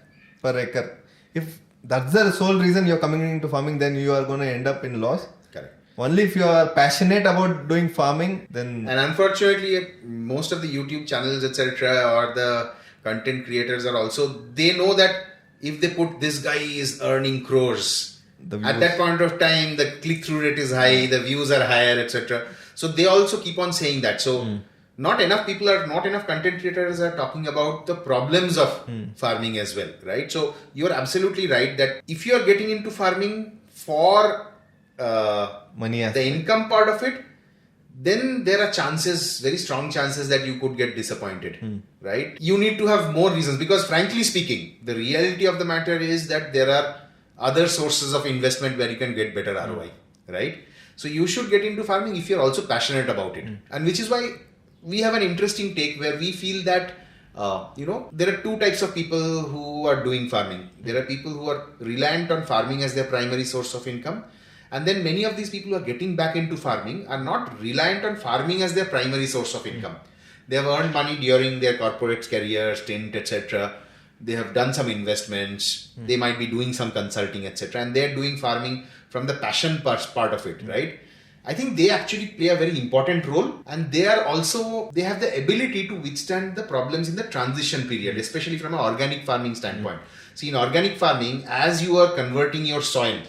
per acre. If that's the sole reason you're coming into farming, then you are going to end up in loss. Correct. Only if you are passionate about doing farming, then... And unfortunately, most of the YouTube channels, etc., or the content creators are also, they know that if they put this guy is earning crores, at that point of time, the click-through rate is high, the views are higher, etc. So they also keep on saying that. So not enough content creators are talking about the problems of farming as well, right? So you're absolutely right that if you're getting into farming for money, the income part of it, then there are chances, very strong chances that you could get disappointed, right? You need to have more reasons, because frankly speaking, the reality of the matter is that there are other sources of investment where you can get better ROI, right? So you should get into farming if you're also passionate about it. And which is why we have an interesting take where we feel that, there are two types of people who are doing farming. There are people who are reliant on farming as their primary source of income. And then many of these people who are getting back into farming are not reliant on farming as their primary source of income. They have earned money during their corporate career, stint, etc. They have done some investments. They might be doing some consulting, etc. And they're doing farming from the passion part of it, right? I think they actually play a very important role, and they have the ability to withstand the problems in the transition period, especially from an organic farming standpoint. See, in organic farming, as you are converting your soil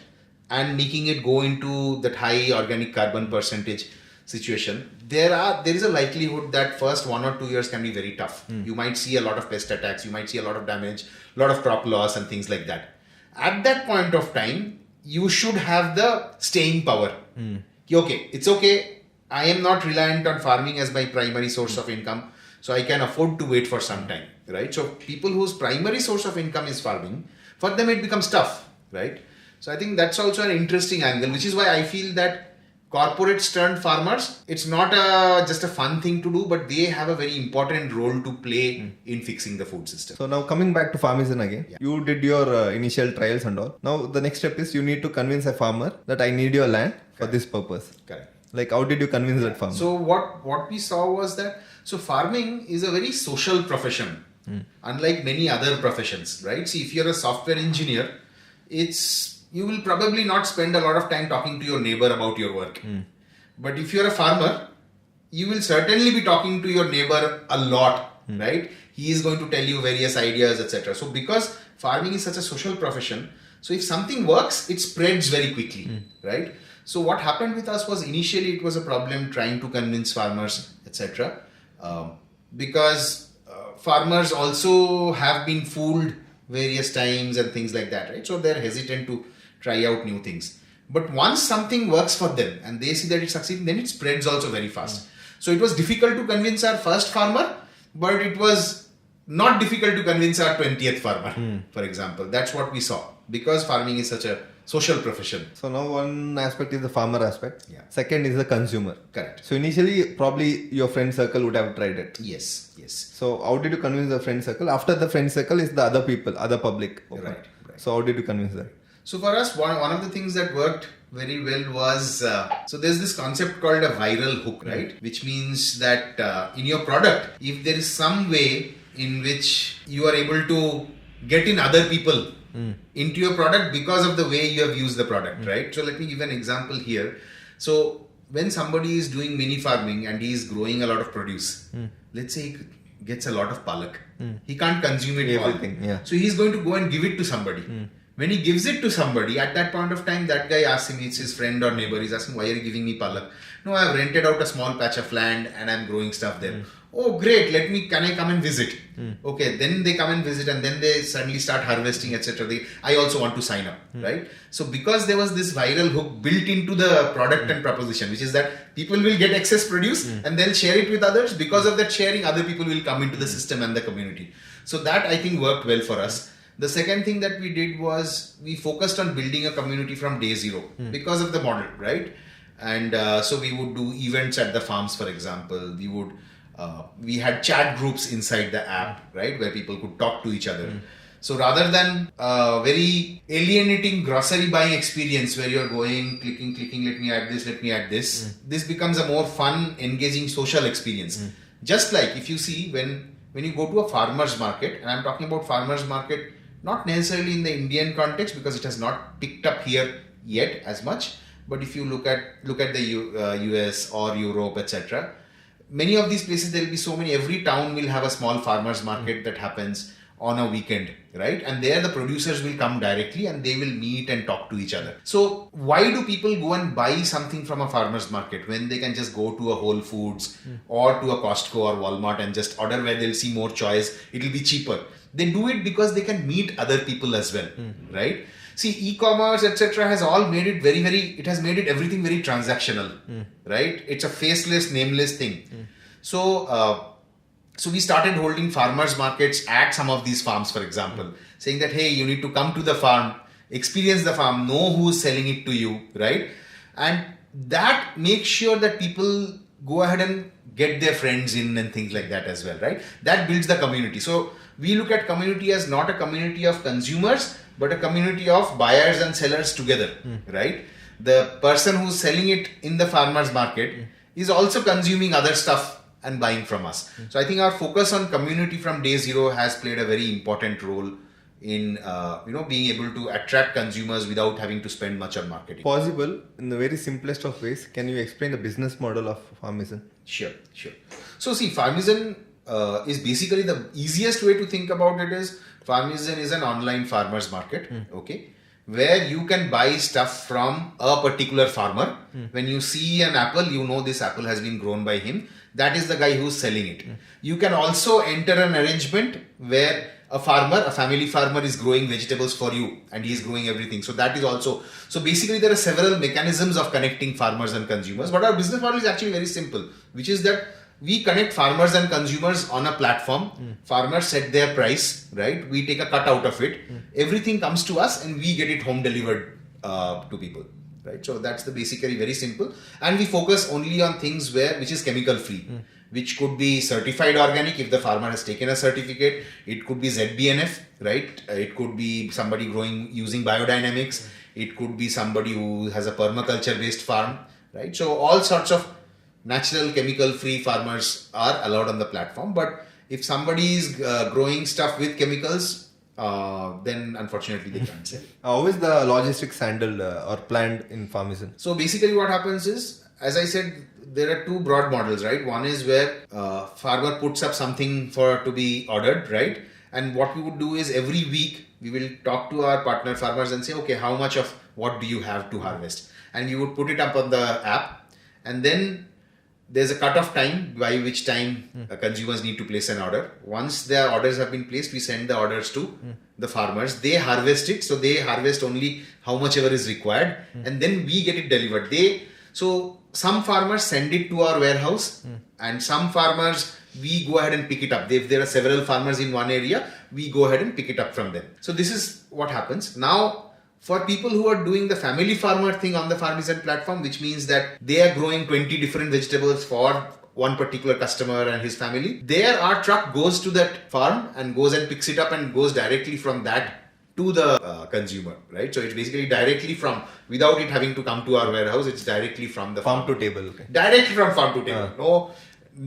and making it go into that high organic carbon percentage situation, there is a likelihood that first 1 or 2 years can be very tough. You might see a lot of pest attacks, you might see a lot of damage, a lot of crop loss and things like that. At that point of time, you should have the staying power. Okay, it's okay, I am not reliant on farming as my primary source of income, so I can afford to wait for some time, right? So people whose primary source of income is farming, for them it becomes tough, right? So I think that's also an interesting angle, which is why I feel that corporates turned farmers, it's not just a fun thing to do, but they have a very important role to play in fixing the food system. So now coming back to Farmizen again, you did your initial trials and all. Now the next step is you need to convince a farmer that I need your land for this purpose. Correct. Like how did you convince that farmer? So what we saw was that, so farming is a very social profession, unlike many other professions, right? See, if you're a software engineer, you will probably not spend a lot of time talking to your neighbor about your work. But if you're a farmer, you will certainly be talking to your neighbor a lot right? He is going to tell you various ideas, etc. So because farming is such a social profession, so if something works, it spreads very quickly, right? So what happened with us was initially it was a problem trying to convince farmers, etc. Because farmers also have been fooled various times and things like that, right? So they're hesitant to try out new things. But once something works for them and they see that it's succeeding, then it spreads also very fast. So it was difficult to convince our first farmer, but it was not difficult to convince our 20th farmer, for example. That's what we saw, because farming is such a social profession. So now one aspect is the farmer aspect. Yeah. Second is the consumer. Correct. So initially, probably your friend circle would have tried it. Yes. So how did you convince the friend circle? After the friend circle is the other people, other public. Right. So how did you convince them? So for us, one of the things that worked very well was, so there's this concept called a viral hook, right? Which means that in your product, if there is some way in which you are able to get in other people into your product because of the way you have used the product, right? So let me give an example here. So when somebody is doing mini farming and he is growing a lot of produce, let's say he gets a lot of palak. He can't consume it all. Everything, yeah. So he's going to go and give it to somebody. When he gives it to somebody, at that point of time, that guy asks him, it's his friend or neighbor, he's asking, why are you giving me palak? No, I've rented out a small patch of land and I'm growing stuff there. Oh, great, can I come and visit? Okay, then they come and visit and then they suddenly start harvesting, etc. I also want to sign up, right? So because there was this viral hook built into the product and proposition, which is that people will get excess produce and they'll share it with others. Because of that sharing, other people will come into the system and the community. So that I think worked well for us. The second thing that we did was we focused on building a community from day zero because of the model, right? And so we would do events at the farms, for example. We had chat groups inside the app, right, where people could talk to each other. So rather than a very alienating grocery buying experience where you're going, clicking, let me add this, this becomes a more fun, engaging social experience. Just like if you see when you go to a farmer's market, and I'm talking about farmer's market not necessarily in the Indian context because it has not picked up here yet as much, but if you look at the US or Europe, etc., many of these places there will be every town will have a small farmer's market that happens on a weekend, right? And there the producers will come directly and they will meet and talk to each other. So why do people go and buy something from a farmer's market when they can just go to a Whole Foods or to a Costco or Walmart and just order where they'll see more choice, it'll be cheaper? They do it because they can meet other people as well, right? See, e-commerce, etc. has all made it it has made it everything very transactional, right? It's a faceless, nameless thing. So we started holding farmers markets at some of these farms, for example, saying that, hey, you need to come to the farm, experience the farm, know who's selling it to you, right? And that makes sure that people go ahead and get their friends in and things like that as well, right? That builds the community. So we look at community as not a community of consumers, but a community of buyers and sellers together, right? The person who's selling it in the farmer's market is also consuming other stuff and buying from us. So I think our focus on community from day zero has played a very important role in being able to attract consumers without having to spend much on marketing. Possible, in the very simplest of ways, can you explain the business model of Farmizen? Sure. So see, Farmizen is basically the easiest way to think about it is Farmizen is an online farmers market, okay, where you can buy stuff from a particular farmer. When you see an apple, you know this apple has been grown by him. That is the guy who's selling it. You can also enter an arrangement where a family farmer is growing vegetables for you and he is growing everything. So that is also, so basically there are several mechanisms of connecting farmers and consumers, but our business model is actually very simple, which is that we connect farmers and consumers on a platform. Farmers set their price, right? We take a cut out of it. Everything comes to us and we get it home delivered to people, right? So that's the basically very simple. And we focus only on things which is chemical free, which could be certified organic if the farmer has taken a certificate. It could be ZBNF, right? It could be somebody growing using biodynamics. It could be somebody who has a permaculture based farm, right? So all sorts of natural chemical free farmers are allowed on the platform. But if somebody is growing stuff with chemicals, then unfortunately they can't sell. How is the logistics handled or planned in Farmizen? So basically what happens is as I said, there are two broad models, right? One is where farmer puts up something to be ordered, right? And what we would do is every week we will talk to our partner farmers and say, okay, how much of what do you have to harvest? And we would put it up on the app, and then there's a cut-off time by which time consumers need to place an order. Once their orders have been placed, we send the orders to the farmers. They harvest it, so they harvest only how much ever is required, and then we get it delivered. So some farmers send it to our warehouse, and some farmers we go ahead and pick it up. If there are several farmers in one area, we go ahead and pick it up from them. So this is what happens. Now, for people who are doing the family farmer thing on the Farmizen platform, which means that they are growing 20 different vegetables for one particular customer and his family, there our truck goes to that farm and goes and picks it up and goes directly from that to the consumer, right? So it's basically directly from, without it having to come to our warehouse, it's directly from the Farm to table. Okay. Directly from farm to table. No,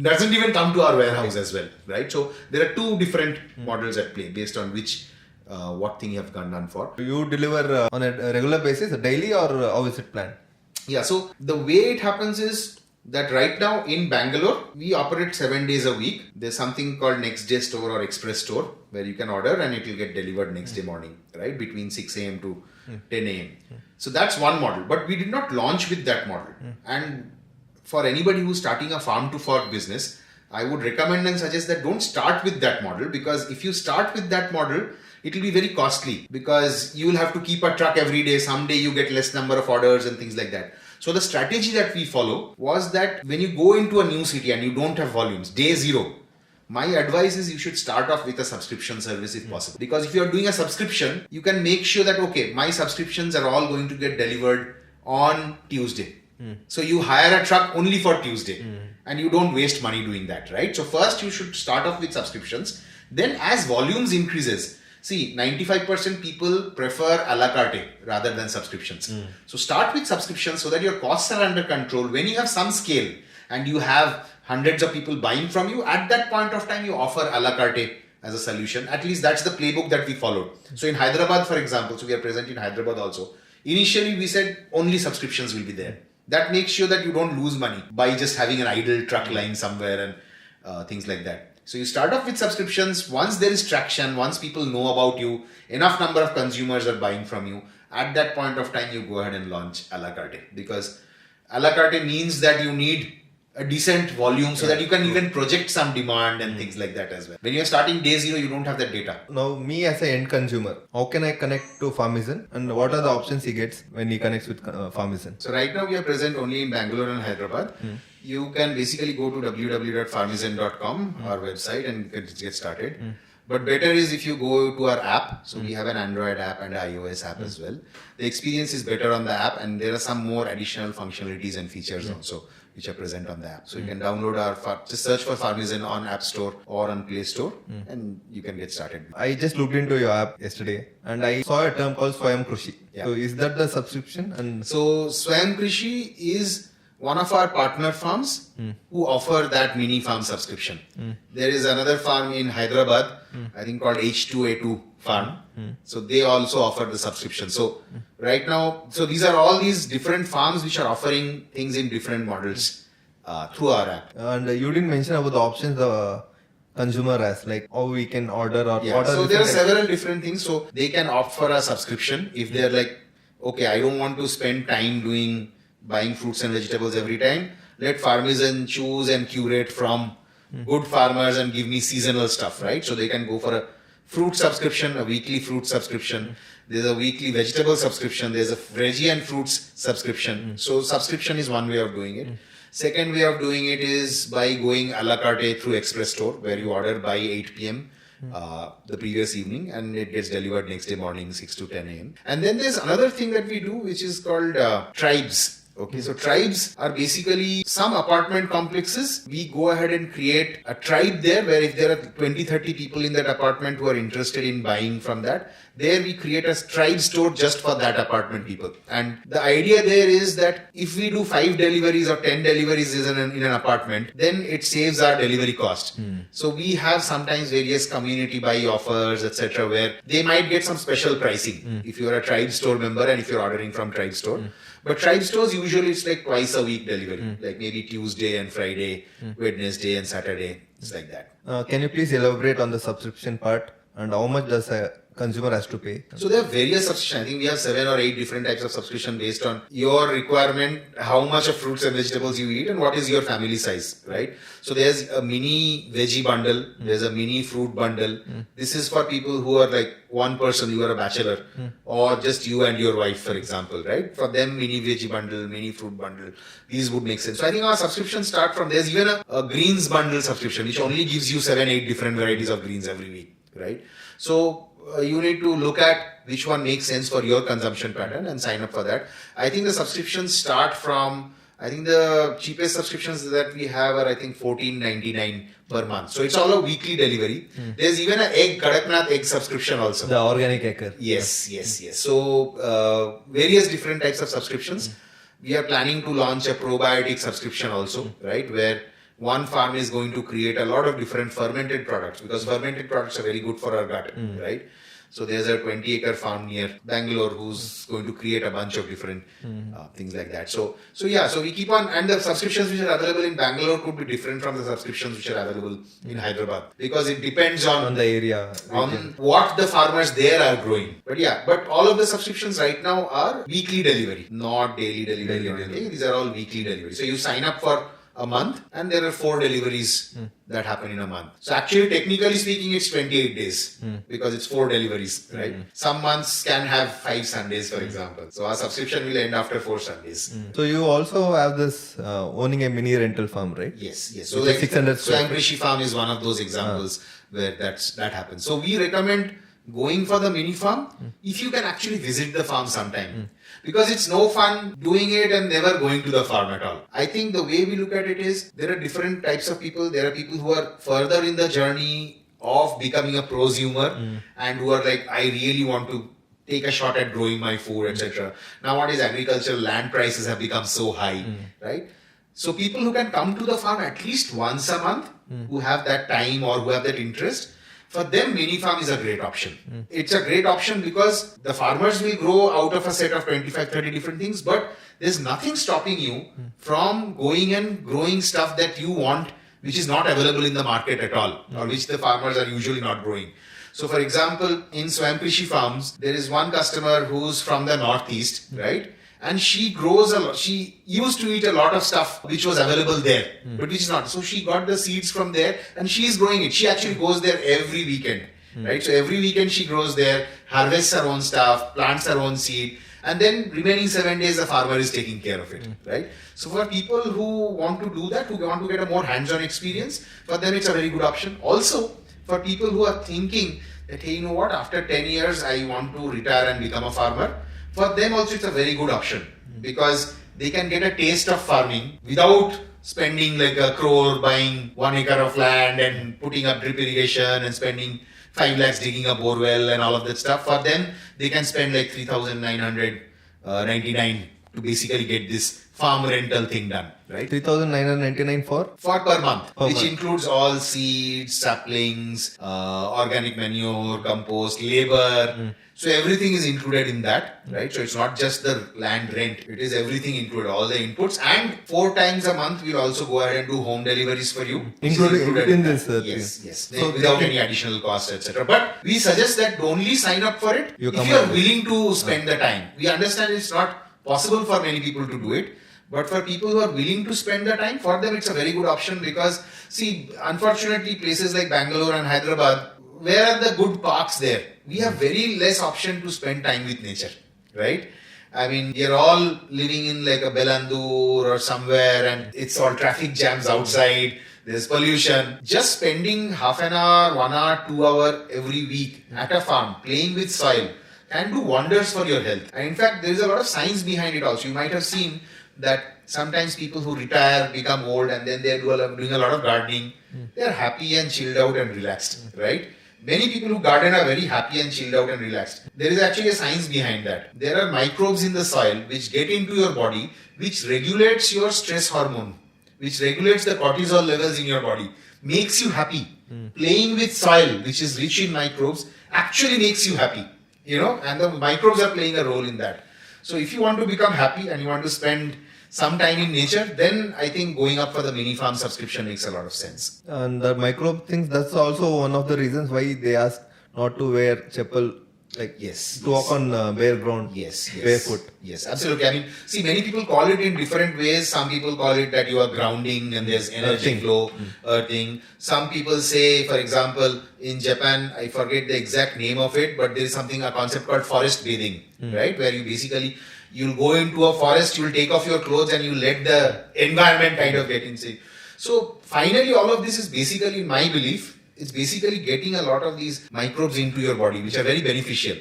doesn't even come to our warehouse as well, right? So there are two different models at play based on which what thing you have done for. You deliver on a regular basis, daily, or how is it planned? Yeah, so the way it happens is that right now in Bangalore, we operate 7 days a week. There's something called next day store or express store where you can order and it will get delivered next day morning, right? Between 6 a.m. to 10 a.m. So that's one model, but we did not launch with that model. And for anybody who's starting a farm to fork business, I would recommend and suggest that don't start with that model, because if you start with that model, it will be very costly because you will have to keep a truck every day. Someday you get less number of orders and things like that. So the strategy that we follow was that when you go into a new city and you don't have volumes, day zero, my advice is you should start off with a subscription service if possible. Because if you're doing a subscription, you can make sure that, okay, my subscriptions are all going to get delivered on Tuesday. So you hire a truck only for Tuesday and you don't waste money doing that, right? So first you should start off with subscriptions. Then as volumes increases, see, 95% people prefer a la carte rather than subscriptions. So start with subscriptions so that your costs are under control. When you have some scale and you have hundreds of people buying from you, at that point of time you offer a la carte as a solution. At least that's the playbook that we followed. So in Hyderabad, for example, so we are present in Hyderabad also. Initially we said only subscriptions will be there. That makes sure that you don't lose money by just having an idle truck lying somewhere and things like that. So you start off with subscriptions. Once there is traction, once people know about you, enough number of consumers are buying from you, at that point of time you go ahead and launch a la carte, because a la carte means that you need a decent volume so that you can even project some demand and things like that as well. When you're starting day zero, you don't have that data. Now, me as an end consumer, how can I connect to Farmizen, and what are the options he gets when he connects with Farmizen? So right now we are present only in Bangalore and Hyderabad. You can basically go to www.farmizen.com, our website, and get started. But better is if you go to our app. So we have an Android app and an iOS app as well. The experience is better on the app, and there are some more additional functionalities and features also which are present on the app. So you can download just search for Farmizen on App Store or on Play Store, and you can get started. I just looked into your app yesterday and I saw a term called Swayam Krishi. Yeah. So is that the subscription? And so Swayam Krishi is one of our partner farms who offer that mini farm subscription. There is another farm in Hyderabad, I think called H2A2 farm. So they also offer the subscription. So right now, so these are all these different farms which are offering things in different models through our app. And you didn't mention about the options the consumer has, like how we can order or Yeah, so there are several different things. So they can opt for a subscription if they're like, okay, I don't want to spend time buying fruits and vegetables every time. Let Farmizen choose and curate from good farmers and give me seasonal stuff, right? So they can go for a fruit subscription, a weekly fruit subscription. There's a weekly vegetable subscription. There's a veggie and fruits subscription. So subscription is one way of doing it. Second way of doing it is by going a la carte through Express Store, where you order by 8 p.m. The previous evening, and it gets delivered next day morning 6 to 10 a.m. And then there's another thing that we do, which is called tribes. Okay, so tribes are basically some apartment complexes. We go ahead and create a tribe there, where if there are 20-30 people in that apartment who are interested in buying from that, there we create a tribe store just for that apartment people. And the idea there is that if we do 5 deliveries or 10 deliveries in an apartment, then it saves our delivery cost. So we have sometimes various community buy offers, etc., where they might get some special pricing if you're a tribe store member and if you're ordering from tribe store. But tribe stores, usually it's like twice a week delivery, like maybe Tuesday and Friday, Wednesday and Saturday. It's like that. Can you please elaborate on the subscription part and how much does a consumer has to pay? So there are various subscriptions. I think we have 7 or 8 different types of subscription based on your requirement, how much of fruits and vegetables you eat, and what is your family size, right? So there's a mini veggie bundle, there's a mini fruit bundle. This is for people who are like one person, you are a bachelor, or just you and your wife, for example, right? For them, mini veggie bundle, mini fruit bundle, these would make sense. So I think our subscriptions start from, there's even a greens bundle subscription, which only gives you 7, 8 different varieties of greens every week, right? So you need to look at which one makes sense for your consumption pattern and sign up for that. I think the subscriptions start from, I think the cheapest subscriptions that we have are, I think, $14.99 per month. So it's all a weekly delivery. There's even an Kadaknath egg subscription also. The organic acre. Yes. So various different types of subscriptions. We are planning to launch a probiotic subscription also, right? Where one farm is going to create a lot of different fermented products, because fermented products are very good for our gut, right? So there's a 20-acre farm near Bangalore who's going to create a bunch of different things like that. So we keep on, and the subscriptions which are available in Bangalore could be different from the subscriptions which are available in Hyderabad, because it depends on the area, on what the farmers there are growing. But all of the subscriptions right now are weekly delivery, not daily delivery. These are all weekly delivery. So you sign up for a month and there are 4 deliveries that happen in a month. So actually, technically speaking, it's 28 days because it's 4 deliveries, right? Some months can have 5 Sundays, for example. So our subscription will end after 4 Sundays. So you also have this owning a mini rental farm, right? Yes. So like 600 Swamprishi farm is one of those examples where that happens. So we recommend going for the mini farm if you can actually visit the farm sometime. Because it's no fun doing it and never going to the farm at all. I think the way we look at it is, there are different types of people. There are people who are further in the journey of becoming a prosumer and who are like, I really want to take a shot at growing my food, etc. Nowadays, agricultural land prices have become so high, right? So people who can come to the farm at least once a month, who have that time or who have that interest, for them, mini farm is a great option. It's a great option because the farmers will grow out of a set of 25, 30 different things, but there's nothing stopping you from going and growing stuff that you want, which is not available in the market at all, or which the farmers are usually not growing. So for example, in Swamprishi farms, there is one customer who's from the northeast, right? And she grows a lot. She used to eat a lot of stuff which was available there, but which is not. So she got the seeds from there and she is growing it. She actually goes there every weekend, right? So every weekend she goes there, harvests her own stuff, plants her own seed, and then remaining 7 days the farmer is taking care of it, right? So for people who want to do that, who want to get a more hands-on experience, for them it's a very good option. Also, for people who are thinking that, hey, you know what, after 10 years I want to retire and become a farmer, for them also it's a very good option because they can get a taste of farming without spending like a crore buying 1 acre of land and putting up drip irrigation and spending 5 lakhs digging a borewell and all of that stuff. For them, they can spend like 3,999 to basically get this farm rental thing done, right? 3,999 for per month, which includes all seeds, saplings, organic manure, compost, labor. So everything is included in that, right? So it's not just the land rent. It is everything included, all the inputs. And 4 times a month, we'll also go ahead and do home deliveries for you. Included in this Yes. So without any additional cost, etc. But we suggest that only sign up for it if you are willing to spend the time. We understand it's not possible for many people to do it. But for people who are willing to spend the time, for them it's a very good option because, see, unfortunately, places like Bangalore and Hyderabad, where are the good parks there? We have very less option to spend time with nature, right? I mean, we are all living in like a Belandur or somewhere and it's all traffic jams outside, there's pollution. Just spending half an hour, 1 hour, 2 hours every week at a farm, playing with soil, can do wonders for your health. And in fact, there is a lot of science behind it also. You might have seen that sometimes people who retire, become old, and then they're doing a lot of gardening, they're happy and chilled out and relaxed, right? Many people who garden are very happy and chilled out and relaxed. There is actually a science behind that. There are microbes in the soil which get into your body, which regulates your stress hormone, which regulates the cortisol levels in your body, makes you happy. Playing with soil, which is rich in microbes, actually makes you happy, and the microbes are playing a role in that. So if you want to become happy and you want to spend some time in nature, then I think going up for the mini farm subscription makes a lot of sense. And the microbe things, that's also one of the reasons why they ask not to wear chappal, like Yes. to walk on bare ground, Yes. barefoot. Yes, absolutely. I mean, see, many people call it in different ways. Some people call it that you are grounding and there's energy Earthing. flow, earthing. Some people say, for example, in Japan, I forget the exact name of it, but there is a concept called forest bathing, right? Where you basically, you'll go into a forest, you'll take off your clothes and you let the environment kind of get inside. So finally, all of this is basically, in my belief, it's basically getting a lot of these microbes into your body, which are very beneficial.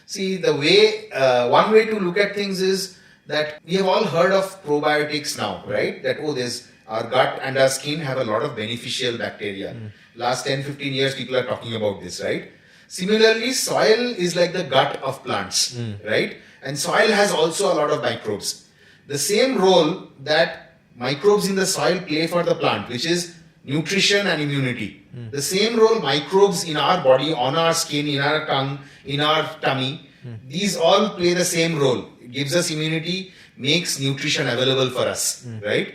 See, the way, one way to look at things is that we have all heard of probiotics now, right? That, there's our gut and our skin have a lot of beneficial bacteria. Last 10, 15 years, people are talking about this, right? Similarly, soil is like the gut of plants, right? And soil has also a lot of microbes. The same role that microbes in the soil play for the plant, which is nutrition and immunity. The same role microbes in our body, on our skin, in our tongue, in our tummy, these all play the same role. It gives us immunity, makes nutrition available for us, right?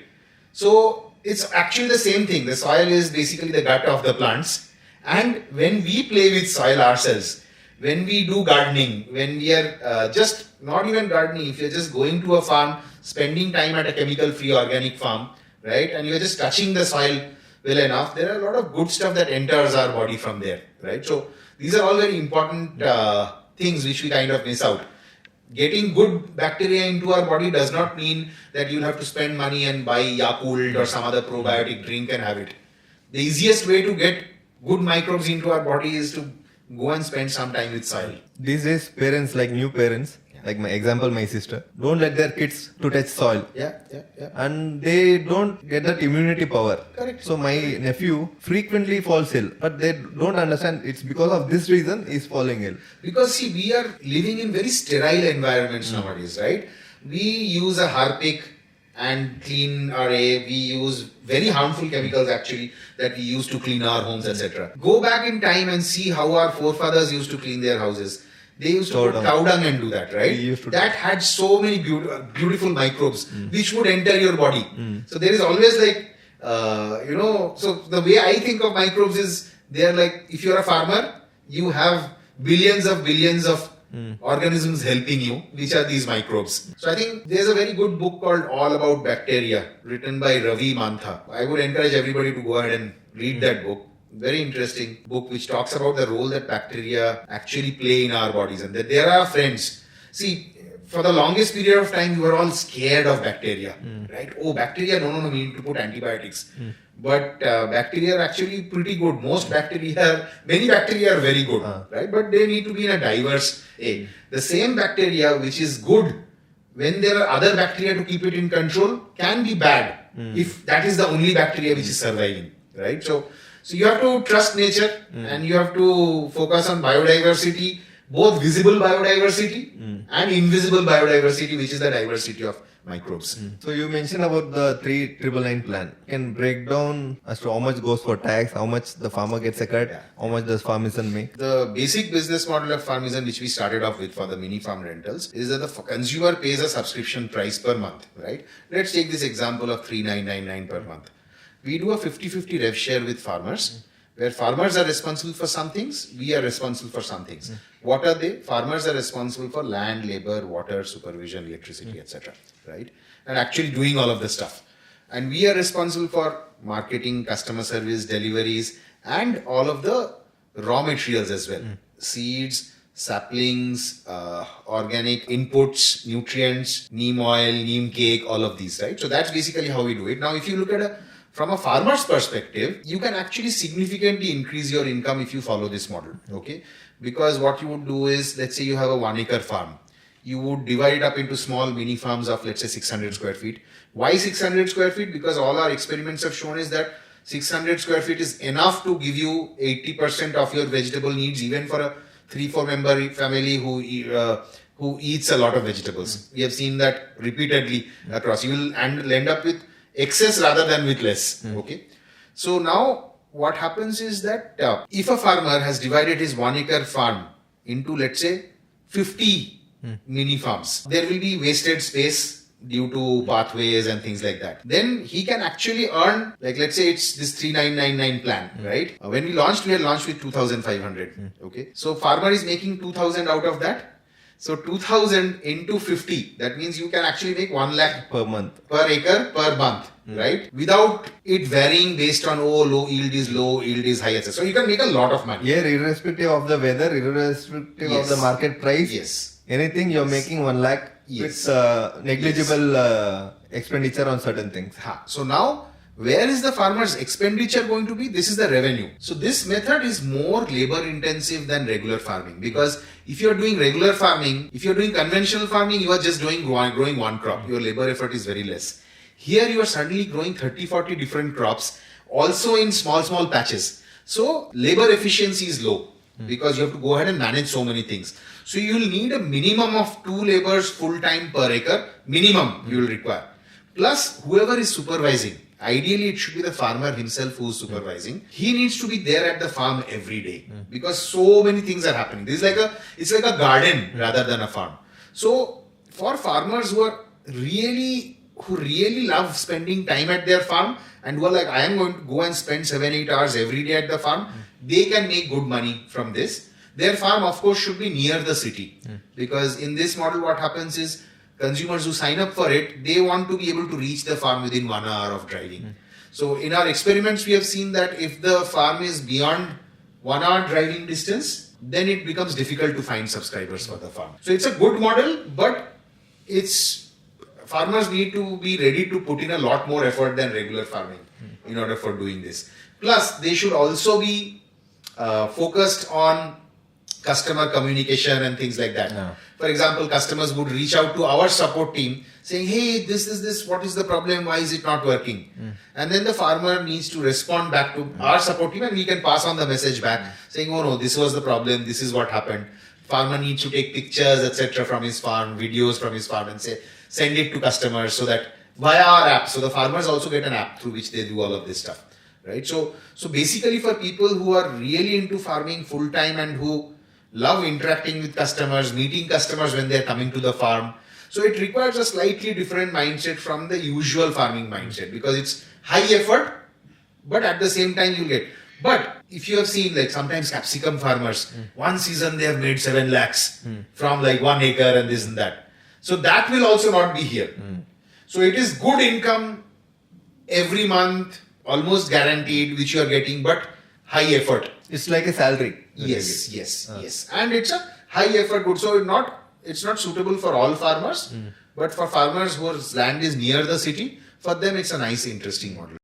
So it's actually the same thing. The soil is basically the gut of the plants. And when we play with soil ourselves, when we do gardening, when we are just not even gardening, if you're just going to a farm, spending time at a chemical-free organic farm, right, and you're just touching the soil well enough, there are a lot of good stuff that enters our body from there, right? So these are all very important things which we kind of miss out. Getting good bacteria into our body does not mean that you'll have to spend money and buy Yakult or some other probiotic drink and have it. The easiest way to get good microbes into our body is to go and spend some time with soil. These days, parents, like new parents, like my sister, don't let their kids to touch soil. Yeah. And they don't get that immunity power. Correct. So my nephew frequently falls ill, but they don't understand it's because of this reason he's falling ill. Because see, we are living in very sterile environments nowadays, right? We use a Harpic and clean our air. We use very harmful chemicals actually that we use to clean our homes, etc. Go back in time and see how our forefathers used to clean their houses. They used to put cow dung and do that, right? That had so many beautiful microbes which would enter your body. So there is always like, so the way I think of microbes is they are like, if you're a farmer, you have billions of organisms helping you, which are these microbes. So I think there's a very good book called All About Bacteria, written by Ravi Mantha. I would encourage everybody to go ahead and read that book. Very interesting book which talks about the role that bacteria actually play in our bodies and that they're our friends. See, for the longest period of time, we were all scared of bacteria, right? Oh, bacteria, no, we need to put antibiotics. But bacteria are actually pretty good. Many bacteria are very good, right? But they need to be in a diverse way. The same bacteria which is good when there are other bacteria to keep it in control can be bad if that is the only bacteria which is surviving, right? So you have to trust nature and you have to focus on biodiversity, both visible biodiversity and invisible biodiversity, which is the diversity of microbes. So you mentioned about the 3999 plan. You can break down as to how much goes for tax, how much the farmer gets a cut, how much does Farmizen make. The basic business model of Farmizen, which we started off with for the mini farm rentals, is that the consumer pays a subscription price per month, right? Let's take this example of 3999 per month. We do a 50-50 rev share with farmers, where farmers are responsible for some things, we are responsible for some things. What are they? Farmers are responsible for land, labor, water, supervision, electricity, etc. Right? And actually doing all of the stuff. And we are responsible for marketing, customer service, deliveries, and all of the raw materials as well. Seeds, saplings, organic inputs, nutrients, neem oil, neem cake, all of these, right? So that's basically how we do it. Now, if you look at from a farmer's perspective, you can actually significantly increase your income if you follow this model, okay? Because what you would do is, let's say you have a 1 acre farm. You would divide it up into small mini farms of, let's say, 600 square feet. Why 600 square feet? Because all our experiments have shown is that 600 square feet is enough to give you 80% of your vegetable needs, even for a 3-4 member family who eats a lot of vegetables. We have seen that repeatedly across. You will end up with excess rather than with less. Okay. So now what happens is that if a farmer has divided his 1 acre farm into, let's say, 50 mini farms. There will be wasted space due to pathways and things like that. Then he can actually earn, like let's say it's this 3999 plan, right? When we had launched with 2500. Okay. So farmer is making 2000 out of that. So 2000 into 50, that means you can actually make 1 lakh per month, per acre per month, right? Without it varying based on, low yield is low, yield is high, etc. So you can make a lot of money. Yeah, irrespective of the weather, irrespective of the market price. Yes. Anything you're making 1 lakh with negligible expenditure on certain things. So now, where is the farmer's expenditure going to be? This is the revenue. So this method is more labor intensive than regular farming, because if you're doing regular farming, if you're doing conventional farming, you are just growing one crop. Your labor effort is very less. Here you are suddenly growing 30-40 different crops, also in small patches. So labor efficiency is low because you have to go ahead and manage so many things. So you will need a minimum of 2 laborers full time per acre, minimum you will require. Plus whoever is supervising. Ideally, it should be the farmer himself who is supervising. He needs to be there at the farm every day because so many things are happening. It's like a garden rather than a farm. So for farmers who really love spending time at their farm and who are like, I am going to go and spend 7-8 hours every day at the farm, they can make good money from this. Their farm, of course, should be near the city because in this model, what happens is consumers who sign up for it, they want to be able to reach the farm within 1 hour of driving. So in our experiments, we have seen that if the farm is beyond 1 hour driving distance, then it becomes difficult to find subscribers for the farm. So it's a good model, but farmers need to be ready to put in a lot more effort than regular farming in order for doing this. Plus, they should also be focused on customer communication and things like that. Yeah. For example, customers would reach out to our support team saying, hey, this is this, what is the problem, why is it not working? And then the farmer needs to respond back to our support team and we can pass on the message back saying, oh no, this was the problem, this is what happened. Farmer needs to take pictures, etc. from his farm, videos from his farm and send it to customers so that via our app. So the farmers also get an app through which they do all of this stuff, right? So basically for people who are really into farming full time and who love interacting with customers, meeting customers when they're coming to the farm. So it requires a slightly different mindset from the usual farming mindset because it's high effort, but at the same time you get. But if you have seen like sometimes capsicum farmers, one season they have made 7 lakhs from like 1 acre and this and that. So that will also not be here. So it is good income every month, almost guaranteed, which you are getting, but high effort. It's like a salary. Yes. And it's a high effort good. So it's not suitable for all farmers, but for farmers whose land is near the city, for them it's a nice, interesting model.